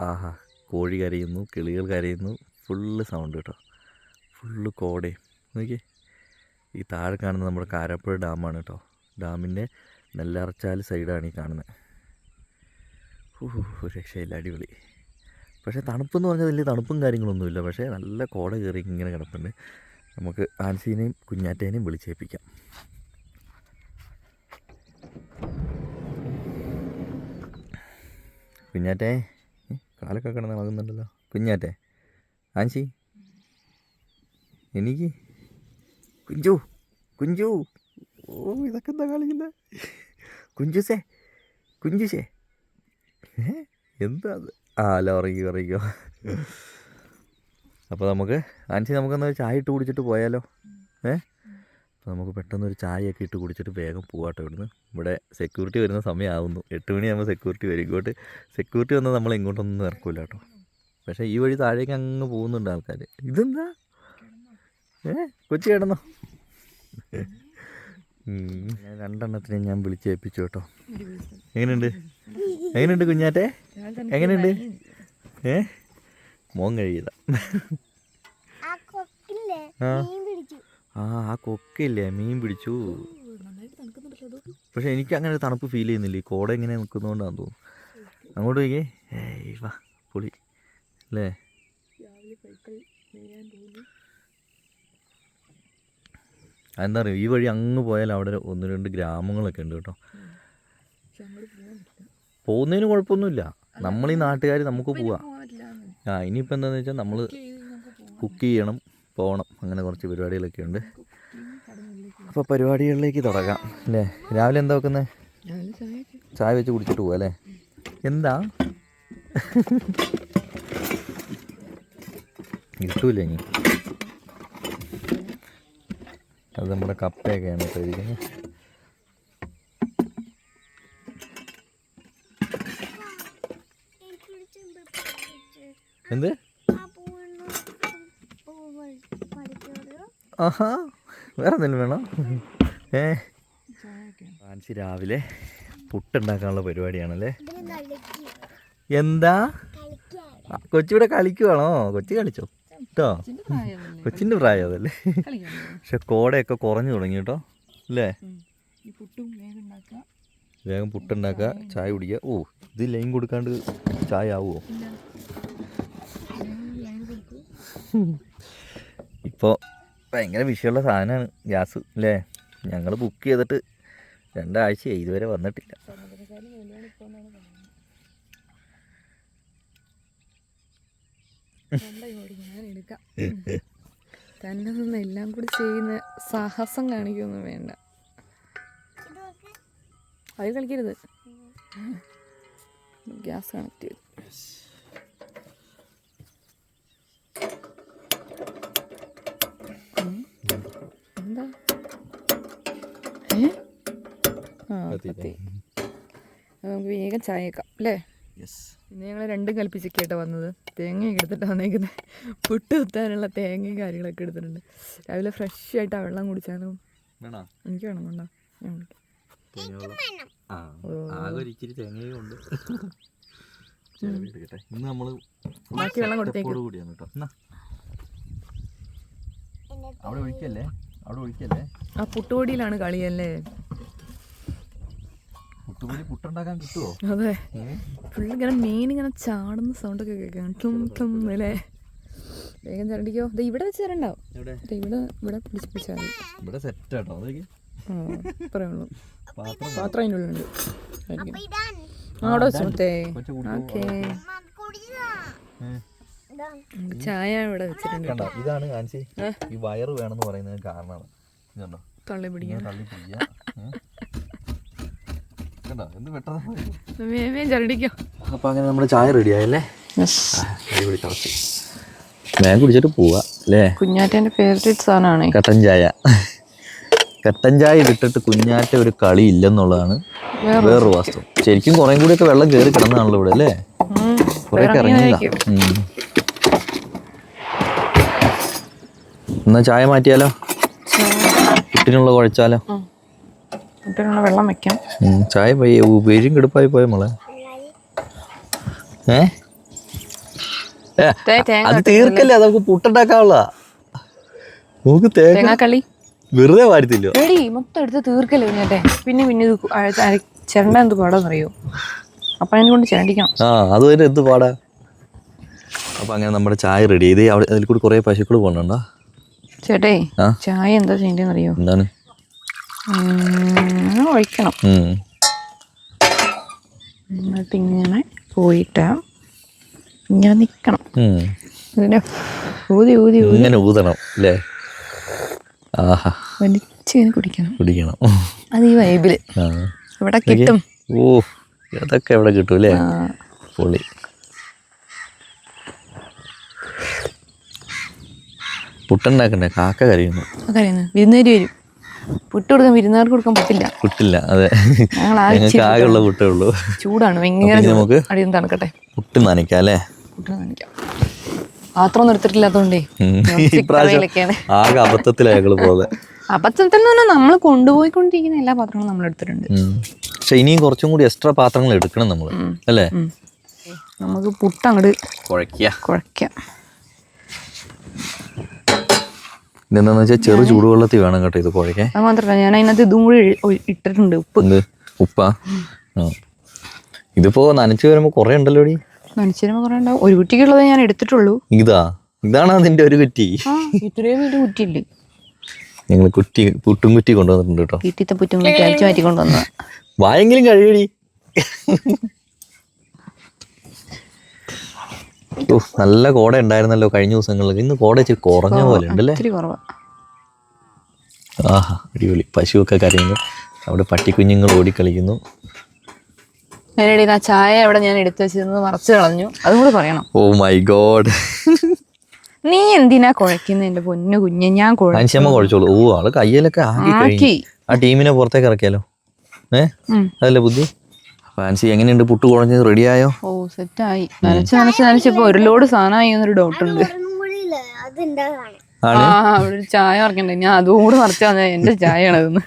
ആഹാ, കോഴി കരയുന്നു, കിളികൾ കരയുന്നു, ഫുള്ള് സൗണ്ട് കേട്ടോ. ഫുള്ള് കോടയും. നോക്കിയേ, ഈ താഴെ കാണുന്നത് നമ്മുടെ കാരാപ്പുഴ ഡാമാണ് കേട്ടോ. ഡാമിൻ്റെ നെല്ലാർച്ചാൽ സൈഡാണ് ഈ കാണുന്നത്. ഒരു രക്ഷയില്ല, അടിപൊളി. പക്ഷേ തണുപ്പെന്ന് പറഞ്ഞാൽ വലിയ തണുപ്പും കാര്യങ്ങളൊന്നുമില്ല. പക്ഷേ നല്ല കോട കയറി ഇങ്ങനെ കിടപ്പുണ്ട്. നമുക്ക് ആൻസീനെയും കുഞ്ഞാറ്റേനെയും വിളിച്ചേൽപ്പിക്കാം. കുഞ്ഞാറ്റേ, കാലൊക്കെ കിടന്ന് ഇളകുന്നുണ്ടല്ലോ. കുഞ്ഞാറ്റേ, ആൻസി, എനിക്ക് കുഞ്ചു കുഞ്ചു. ഓ, ഇതൊക്കെ എന്താ കളിക്കില്ല. കുഞ്ചുസേ കുഞ്ചുസേ, എന്താ അത്? ആ അല്ല, ഉറങ്ങിക്കോ. അപ്പോൾ നമുക്ക് ആൻസി, നമുക്കൊന്നൊരു ചായ ഇട്ട് കുടിച്ചിട്ട് പോയാലോ? അപ്പോൾ നമുക്ക് പെട്ടെന്നൊരു ചായയൊക്കെ ഇട്ട് കുടിച്ചിട്ട് വേഗം പോകാട്ടോ ഇവിടുന്ന്. ഇവിടെ സെക്യൂരിറ്റി വരുന്ന സമയമാവുന്നു. 8 മണിയാകുമ്പോൾ സെക്യൂരിറ്റി വരും. ഇങ്ങോട്ട് സെക്യൂരിറ്റി വന്നാൽ നമ്മൾ ഇങ്ങോട്ടൊന്നും ഇറക്കില്ല കേട്ടോ. പക്ഷേ ഈ വഴി താഴേക്ക് അങ്ങ് പോകുന്നുണ്ട് ആൾക്കാർ. ഇതെന്താ കൊച്ചി കിടന്നോ? ഞാൻ 2 എണ്ണത്തിനെ ഞാൻ വിളിച്ചേൽപ്പിച്ചു കേട്ടോ. എങ്ങനെയുണ്ട് കുഞ്ഞാറ്റെ? എങ്ങനെയുണ്ട്? മോൻ കഴിയില്ല. ആ കൊക്കില്ലേ, മീൻ പിടിച്ചു. പക്ഷെ എനിക്ക് അങ്ങനെ തണുപ്പ് ഫീൽ ചെയ്യുന്നില്ല. ഈ കോട ഇങ്ങനെ നിൽക്കുന്നതുകൊണ്ടാണെന്ന് തോന്നുന്നു. അങ്ങോട്ട് പോയിക്കേ. വാ, പൊളി അല്ലേ. എന്താ പറയുക, ഈ വഴി അങ്ങ് പോയാൽ അവിടെ 1-2 ഗ്രാമങ്ങളൊക്കെ ഉണ്ട് കേട്ടോ. പോകുന്നതിന് കുഴപ്പമൊന്നുമില്ല. നമ്മളീ നാട്ടുകാർ നമുക്ക് പോവാം. ഇനിയിപ്പോൾ എന്താണെന്ന് വെച്ചാൽ നമ്മൾ കുക്ക് ചെയ്യണം, പോകണം, അങ്ങനെ കുറച്ച് പരിപാടികളൊക്കെ ഉണ്ട്. അപ്പോൾ പരിപാടികളിലേക്ക് തുടങ്ങാം അല്ലേ. രാവിലെ എന്താ വെക്കുന്നത്? ചായ വെച്ച് കുടിച്ചിട്ട് പോവാം അല്ലേ. എന്താ കിട്ടൂല ഇനി. അത് നമ്മുടെ കപ്പയൊക്കെയാണ് ഇപ്പോൾ ഇരിക്കുന്നത്. എന്ത്? ആഹാ, വേറെ എന്തെങ്കിലും വേണോ? ആൻസി രാവിലെ പുട്ടുണ്ടാക്കാനുള്ള പരിപാടിയാണല്ലേ. എന്താ കൊച്ചിവിടെ കളിക്കുവാണോ? കൊച്ചി കളിച്ചോ കേട്ടോ. കൊച്ചിൻ്റെ പ്രായം അതല്ലേ. പക്ഷെ കോടയൊക്കെ കുറഞ്ഞു തുടങ്ങി കേട്ടോ അല്ലേ. വേഗം പുട്ടുണ്ടാക്കുക, ചായ കുടിക്കുക. ഓ, ഇത് ലൈൻ കൊടുക്കാണ്ട് ചായ ആവുമോ? ഇപ്പോൾ ഭയങ്കര വിഷയമുള്ള സാധനമാണ് ഗ്യാസ് അല്ലേ. ഞങ്ങൾ ബുക്ക് ചെയ്തിട്ട് 2 ആഴ്ചയായി, ഇതുവരെ വന്നിട്ടില്ല. തന്നെ നിന്ന് എല്ലാം കൂടി ചെയ്യുന്ന സാഹസം കാണിക്കൊന്നും വേണ്ട. അത് കളിക്കരുത്. ഗ്യാസ് കണക്ട് ചെയ്തു. എന്താ നമുക്ക് വേഗം ചായ വെക്കാം അല്ലേ. പിന്നെ ഞങ്ങൾ 2 കൽപ്പിച്ചൊക്കെയായിട്ട് വന്നത്. തേങ്ങയൊക്കെ എടുത്തിട്ട് വന്നേക്കുന്നത്. പുട്ട് കുത്താനുള്ള തേങ്ങയും കാര്യങ്ങളൊക്കെ എടുത്തിട്ടുണ്ട്. രാവിലെ ഫ്രഷ് ആയിട്ട് ആ വെള്ളം കുടിച്ചാലും എനിക്ക് വേണം. വേണ്ട, ഞാൻ ബാക്കി വെള്ളം കൊടുത്തേക്ക്. ആ പുട്ടുപൊടിയിലാണ് കളിയല്ലേ. പുട്ടുണ്ടാക്കാൻ കിട്ടുമോ? അതെ, ഫുള്ള് ഇങ്ങനെ മീനിങ്ങനെ ചാടുന്ന സൗണ്ടൊക്കെ കേൾക്കാം. ട്ലും ട്ലും അല്ലേ. വേഗം ചരണ്ടിക്കോ. ഇത് ഇവിടെ വെച്ച് തരണ്ടാവും. ഇവിടെ പിടിച്ചാൽ മതി. ഇവിടെ സെറ്റ് ആട്ടോ. അത്രേ ഉള്ളൂ. പാത്രം അതിൻ്റെ ഉള്ളിലുണ്ട്. അവിടെ വെച്ചു മൊത്തേ. ഓക്കെ, ചായ ഇവിടെ വെച്ചിട്ടുണ്ട്. ഇതാണ് ആൻസി ഈ വയറ് വേണമെന്ന് പറയുന്നത് കാരണമാണ്. തള്ളി പിടിക്കാൻ. അപ്പോൾ അങ്ങനെ നമ്മുടെ ചായ റെഡി ആയല്ലേ. അടിപൊളി കറക്റ്റ്. വേഗം കുടിച്ചിട്ട് പോവാ അല്ലേ? കുഞ്ഞാറ്റേന്റെ ഫേവറേറ്റ് സാധനമാണ് കട്ടൻ ചായ. കട്ടൻ ചായ വിട്ടിട്ട് കുഞ്ഞാറ്റ ഒരു കളി ഇല്ലെന്നുള്ളതാണ് വേറൊരു വാസ്തവം. ശരിക്കും കുറേ കൂടിയൊക്കെ വെള്ളം കയറി കിടന്നാണല്ലോ ഇവിടെ അല്ലേ? കുറേയൊക്കെ ഇറങ്ങിയില്ല. എന്നാ ചായ മാറ്റിയാലോ? കുട്ടിനുള്ള കുഴച്ചാലോ? വെള്ളം വെക്കാം. ചായ പേരും കെടുപ്പായി പോയ മോളെ. അത് തീർക്കല്ലേ, അത് നമുക്ക് പുട്ടുണ്ടാക്കാനുള്ള. നമുക്ക് തേങ്ങാക്കളി വെറുതെ വാരത്തില്ലോ. മൊത്തം എടുത്ത് തീർക്കല്ലേ കുഞ്ഞാറ്റെ. പിന്നെ പിന്നെ ഇത് ചിരണ്ട എന്ത് പാടാന്നറിയോ? അപ്പൊ അതിനെ കൊണ്ട് ചിരണ്ടിക്കണം. അതുവരെ എന്ത് പാടാ. അപ്പൊ അങ്ങനെ നമ്മുടെ ചായ റെഡി ചെയ്ത് അതിൽ കൂടി കുറെ പശുക്കൾ പോകണുണ്ടോ ചേട്ടേ? ചായ എന്താ ചെയ്യേണ്ടതെന്നറിയോ? എന്താണ് ഒഴിക്കണം. എന്നിട്ട് ഇങ്ങനെ പോയിട്ട് ഇങ്ങനെ നിക്കണം. ഇങ്ങനെ ഊതി ഊതി ഇങ്ങനെ ഊതണം അല്ലേ? ആഹാ, വലിച്ചിങ്ങനെ കുടിക്കണം. കുടിക്കണം. അത് ഈ വൈബില് ഇവിടെ കിട്ടും. ഓ, അതൊക്കെ എവിടെ കിട്ടും അല്ലേ? പൊളി. പുട്ടുണ്ടാക്കണ്ടേ? കാക്ക കരയുന്നു. വിരുന്നേര് വരും. പുട്ട് കൊടുക്കാൻ വിരുന്നുകാർക്ക് കൊടുക്കാൻ പറ്റില്ല. പുട്ടില്ല. അതെ, ഞങ്ങൾക്ക് ആകെയുള്ള പുട്ടേ ഉള്ളൂ. ചൂടാണ് ഭയങ്കര. നമുക്ക് അടിയൊന്നും തണുക്കട്ടെ. പുട്ട് നനയ്ക്കാം അല്ലേ? പുട്ട് നനയ്ക്കാം. പാത്രം ഒന്നും എടുത്തിട്ടില്ലാത്തോണ്ടേ ആകെ അബദ്ധത്തിലാണ് ഞങ്ങള് പോകുന്നത്. അബദ്ധത്തിൽ നിന്ന് നമ്മൾ കൊണ്ടുപോയിക്കൊണ്ടിരിക്കുന്ന എല്ലാ പാത്രങ്ങളും നമ്മൾ എടുത്തിട്ടുണ്ട്. പക്ഷെ ഇനിയും കുറച്ചും കൂടി എക്സ്ട്രാ പാത്രങ്ങൾ എടുക്കണം നമ്മൾ അല്ലേ? നമുക്ക് പുട്ട് അങ്ങോട്ട് കുഴക്കാം. ഇതെന്താന്ന് വെച്ചാൽ ചെറു ചൂടുവെള്ളത്തിൽ വേണം കേട്ടോ ഇത് കുഴക്കാൻ. അത് മാത്രമല്ല, ഞാൻ അതിനകത്ത് ഇതും കൂടി ഇട്ടിട്ടുണ്ട്. ഉപ്പാ? ഇതിപ്പോ നനച്ചു വരുമ്പോ കുറെ ഉണ്ടല്ലോ. നനച്ചു വരുമ്പോ കുറെ ഉണ്ടാവും. ഒരു കുറ്റിക്കുള്ളത് ഞാൻ എടുത്തിട്ടുള്ളൂ. ഇതാണ് അതിന്റെ ഒരു കുറ്റി. ഇത്രയും വലിയ കുറ്റിയില്ലേ? ഞങ്ങൾ പുട്ടും കുറ്റി കൊണ്ടുവന്നിട്ടുണ്ട് കേട്ടോ. വീട്ടിലത്തെ പുറ്റും കുറ്റി അടിച്ചു മാറ്റി കൊണ്ടുവന്ന. വായെങ്കിലും കഴിയടി. നല്ല കോട ഉണ്ടായിരുന്നല്ലോ കഴിഞ്ഞ ദിവസങ്ങളിൽ. ഇന്ന് കോട ഇച്ചിരി കുറഞ്ഞ പോലെ ഉണ്ടല്ലേ? ആഹാ, അടിപൊളി. പശുവൊക്കെ കരയുന്നു. അവിടെ പട്ടിക്കുഞ്ഞുങ്ങൾ ഓടിക്കളിക്കുന്നു. ചായ അവിടെ ഞാൻ എടുത്തു വെച്ചിരുന്നത് മറച്ചു കളഞ്ഞു. അതും കൂടെ പറയണം. ഓ മൈ ഗോഡ്, നീ എന്തിനാ കുഴക്കുന്നത് എന്റെ പൊന്നു കുഞ്ഞ്? ഞാൻ കുഴച്ചോളൂ. ഓ, ആള് കയ്യിലൊക്കെ ആക്കി ആ ടീമിനെ പുറത്തേക്ക് ഇറക്കിയാലോ? അതല്ലേ ബുദ്ധി. ഫാൻസി എങ്ങനെയുണ്ട്? പുട്ട് കുഴഞ്ഞത് റെഡിയായോ? ഓ, സെറ്റായി. നനച്ചപ്പോ ഒരു ലോഡ് സാധനമായി എന്നൊരു ഡൗട്ടുണ്ട്. അവിടെ ഒരു ചായ ഇറക്കണ്ടേ? ഞാൻ അതുകൂടെ മറച്ചു തന്നെ എന്റെ ചായ ആണതെന്ന്.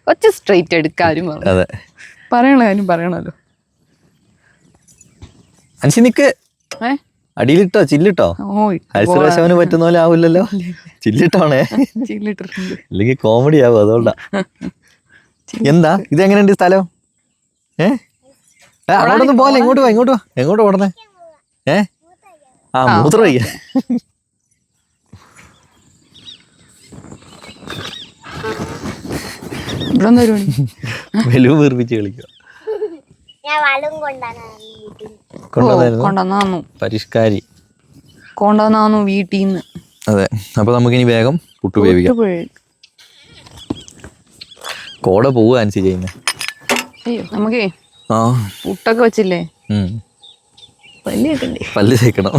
കുറച്ച് സ്ട്രെയിറ്റ് എടുക്കാരും പറയണ കാര്യം പറയണല്ലോ. അൻസി നിക്ക്. അടിയിലിട്ടോ? ചില്ലിട്ടോ? ഹരിശ്രേഷവന് പറ്റുന്ന പോലെ ആവില്ലല്ലോ. ചില്ലിട്ടോണേ, അല്ലെങ്കിൽ കോമഡി ആവും. അതുകൊണ്ടാ. എന്താ ഇതെങ്ങനെയുണ്ട് സ്ഥലം? അങ്ങോട്ടൊന്നും പോലെ. ഇങ്ങോട്ട് വാ. എങ്ങോട്ട് ഓടണേ? മൂത്ര വയ്യ. വെലു വീർപ്പിച്ച് കളിക്കുക. പരിഷ്കാരി കൊണ്ടുവന്നു വീട്ടിൽ നിന്ന്. അതെ. അപ്പൊ നമുക്കിനി വേഗം പുട്ട് വേവിക്കാം. കോട പോവുക അനുസരിച്ച് ചെയ്യുന്നേ. അയ്യോ, നമുക്കേ പുട്ടൊക്കെ വെച്ചില്ലേ, പല്ല് തേക്കണം.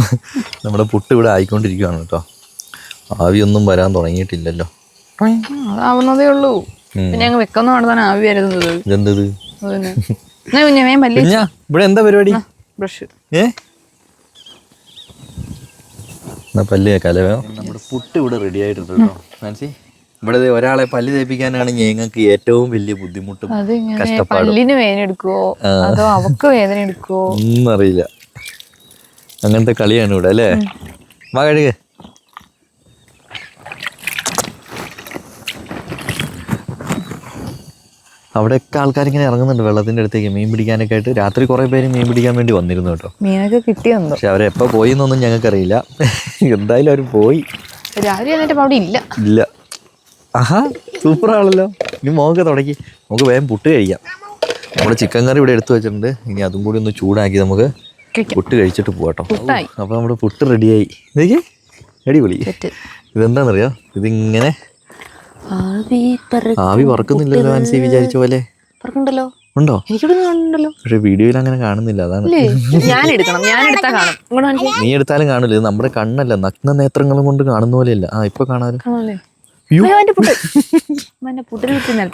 നമ്മുടെ പുട്ട് ഇവിടെ ആയിക്കൊണ്ടിരിക്കുകയാണ് കേട്ടോ. ആവിയൊന്നും വരാൻ തുടങ്ങിയിട്ടില്ലല്ലോ. അതാവുന്നതേ ഉള്ളൂ. പിന്നെ ഞങ്ങൾ വെക്കുന്ന നടത്താൻ ആവി വരുന്നത്. ഇതെന്തത്? ഇവിടെ എന്താ പരിപാടി? ബ്രഷ്. പല്ല് തേക്കാലേ? നമ്മുടെ പുട്ട് ഇവിടെ റെഡി ആയിട്ടുണ്ട് കേട്ടോ. നാൻസി, ഇവിടെ ഒരാളെ പല്ല് തേപ്പിക്കാനാണ് ഞങ്ങൾക്ക് ഏറ്റവും വലിയ ബുദ്ധിമുട്ടും കഷ്ടപ്പാടും. പല്ലിന് വേദന എടുക്കുവോ അതോ അവക്ക് വേദന എടുക്കുവോ ഒന്നും അറിയില്ല. അങ്ങനത്തെ കളിയാണ് ഇവിടെ അല്ലേ? വാ കഴുകേ. അവിടെയൊക്കെ ആൾക്കാരിങ്ങനെ ഇറങ്ങുന്നുണ്ട് വെള്ളത്തിന്റെ അടുത്തേക്ക് മീൻ പിടിക്കാനൊക്കെ ആയിട്ട്. രാത്രി കുറെ പേര് മീൻ പിടിക്കാൻ വേണ്ടി വന്നിരുന്നു കേട്ടോ. മീനൊക്കെ കിട്ടിയെന്നോ? പക്ഷെ അവരെപ്പോ പോയി എന്നൊന്നും ഞങ്ങൾക്കറിയില്ല. എന്തായാലും അവർ പോയി. രാവിലെ അവിടെ ഇല്ല. ആഹാ, സൂപ്പർ ആണല്ലോ. ഇനി മോക്ക് തുടങ്ങി. നമുക്ക് വേഗം പുട്ട് കഴിക്കാം. നമ്മുടെ ചിക്കൻ കറി ഇവിടെ എടുത്തു വെച്ചിട്ടുണ്ട്. ഇനി അതും കൂടി ഒന്ന് ചൂടാക്കി നമുക്ക് പുട്ട് കഴിച്ചിട്ട് പോവാട്ടോ. അപ്പൊ നമ്മുടെ പുട്ട് റെഡിയായി. അടിപൊളി. ഇതെന്താണെന്നറിയോ? ഇതിങ്ങനെ ആവി പറക്കുന്നില്ലല്ലോ ആൻസി വിചാരിച്ച പോലെ. ഉണ്ടോ? എനിക്കിവിടെ കാണുന്നുണ്ടല്ലോ. പക്ഷെ വീഡിയോയിൽ അങ്ങനെ കാണുന്നില്ല, അതാണ്. ഞാൻ എടുത്താ കാണും. നീ എടുത്താലും കാണില്ല, ഇത് നമ്മുടെ കണ്ണല്ല, നഗ്ന നേത്രങ്ങളും കൊണ്ട് കാണുന്ന പോലെയല്ല. ആ ഇപ്പൊ കാണാലോ.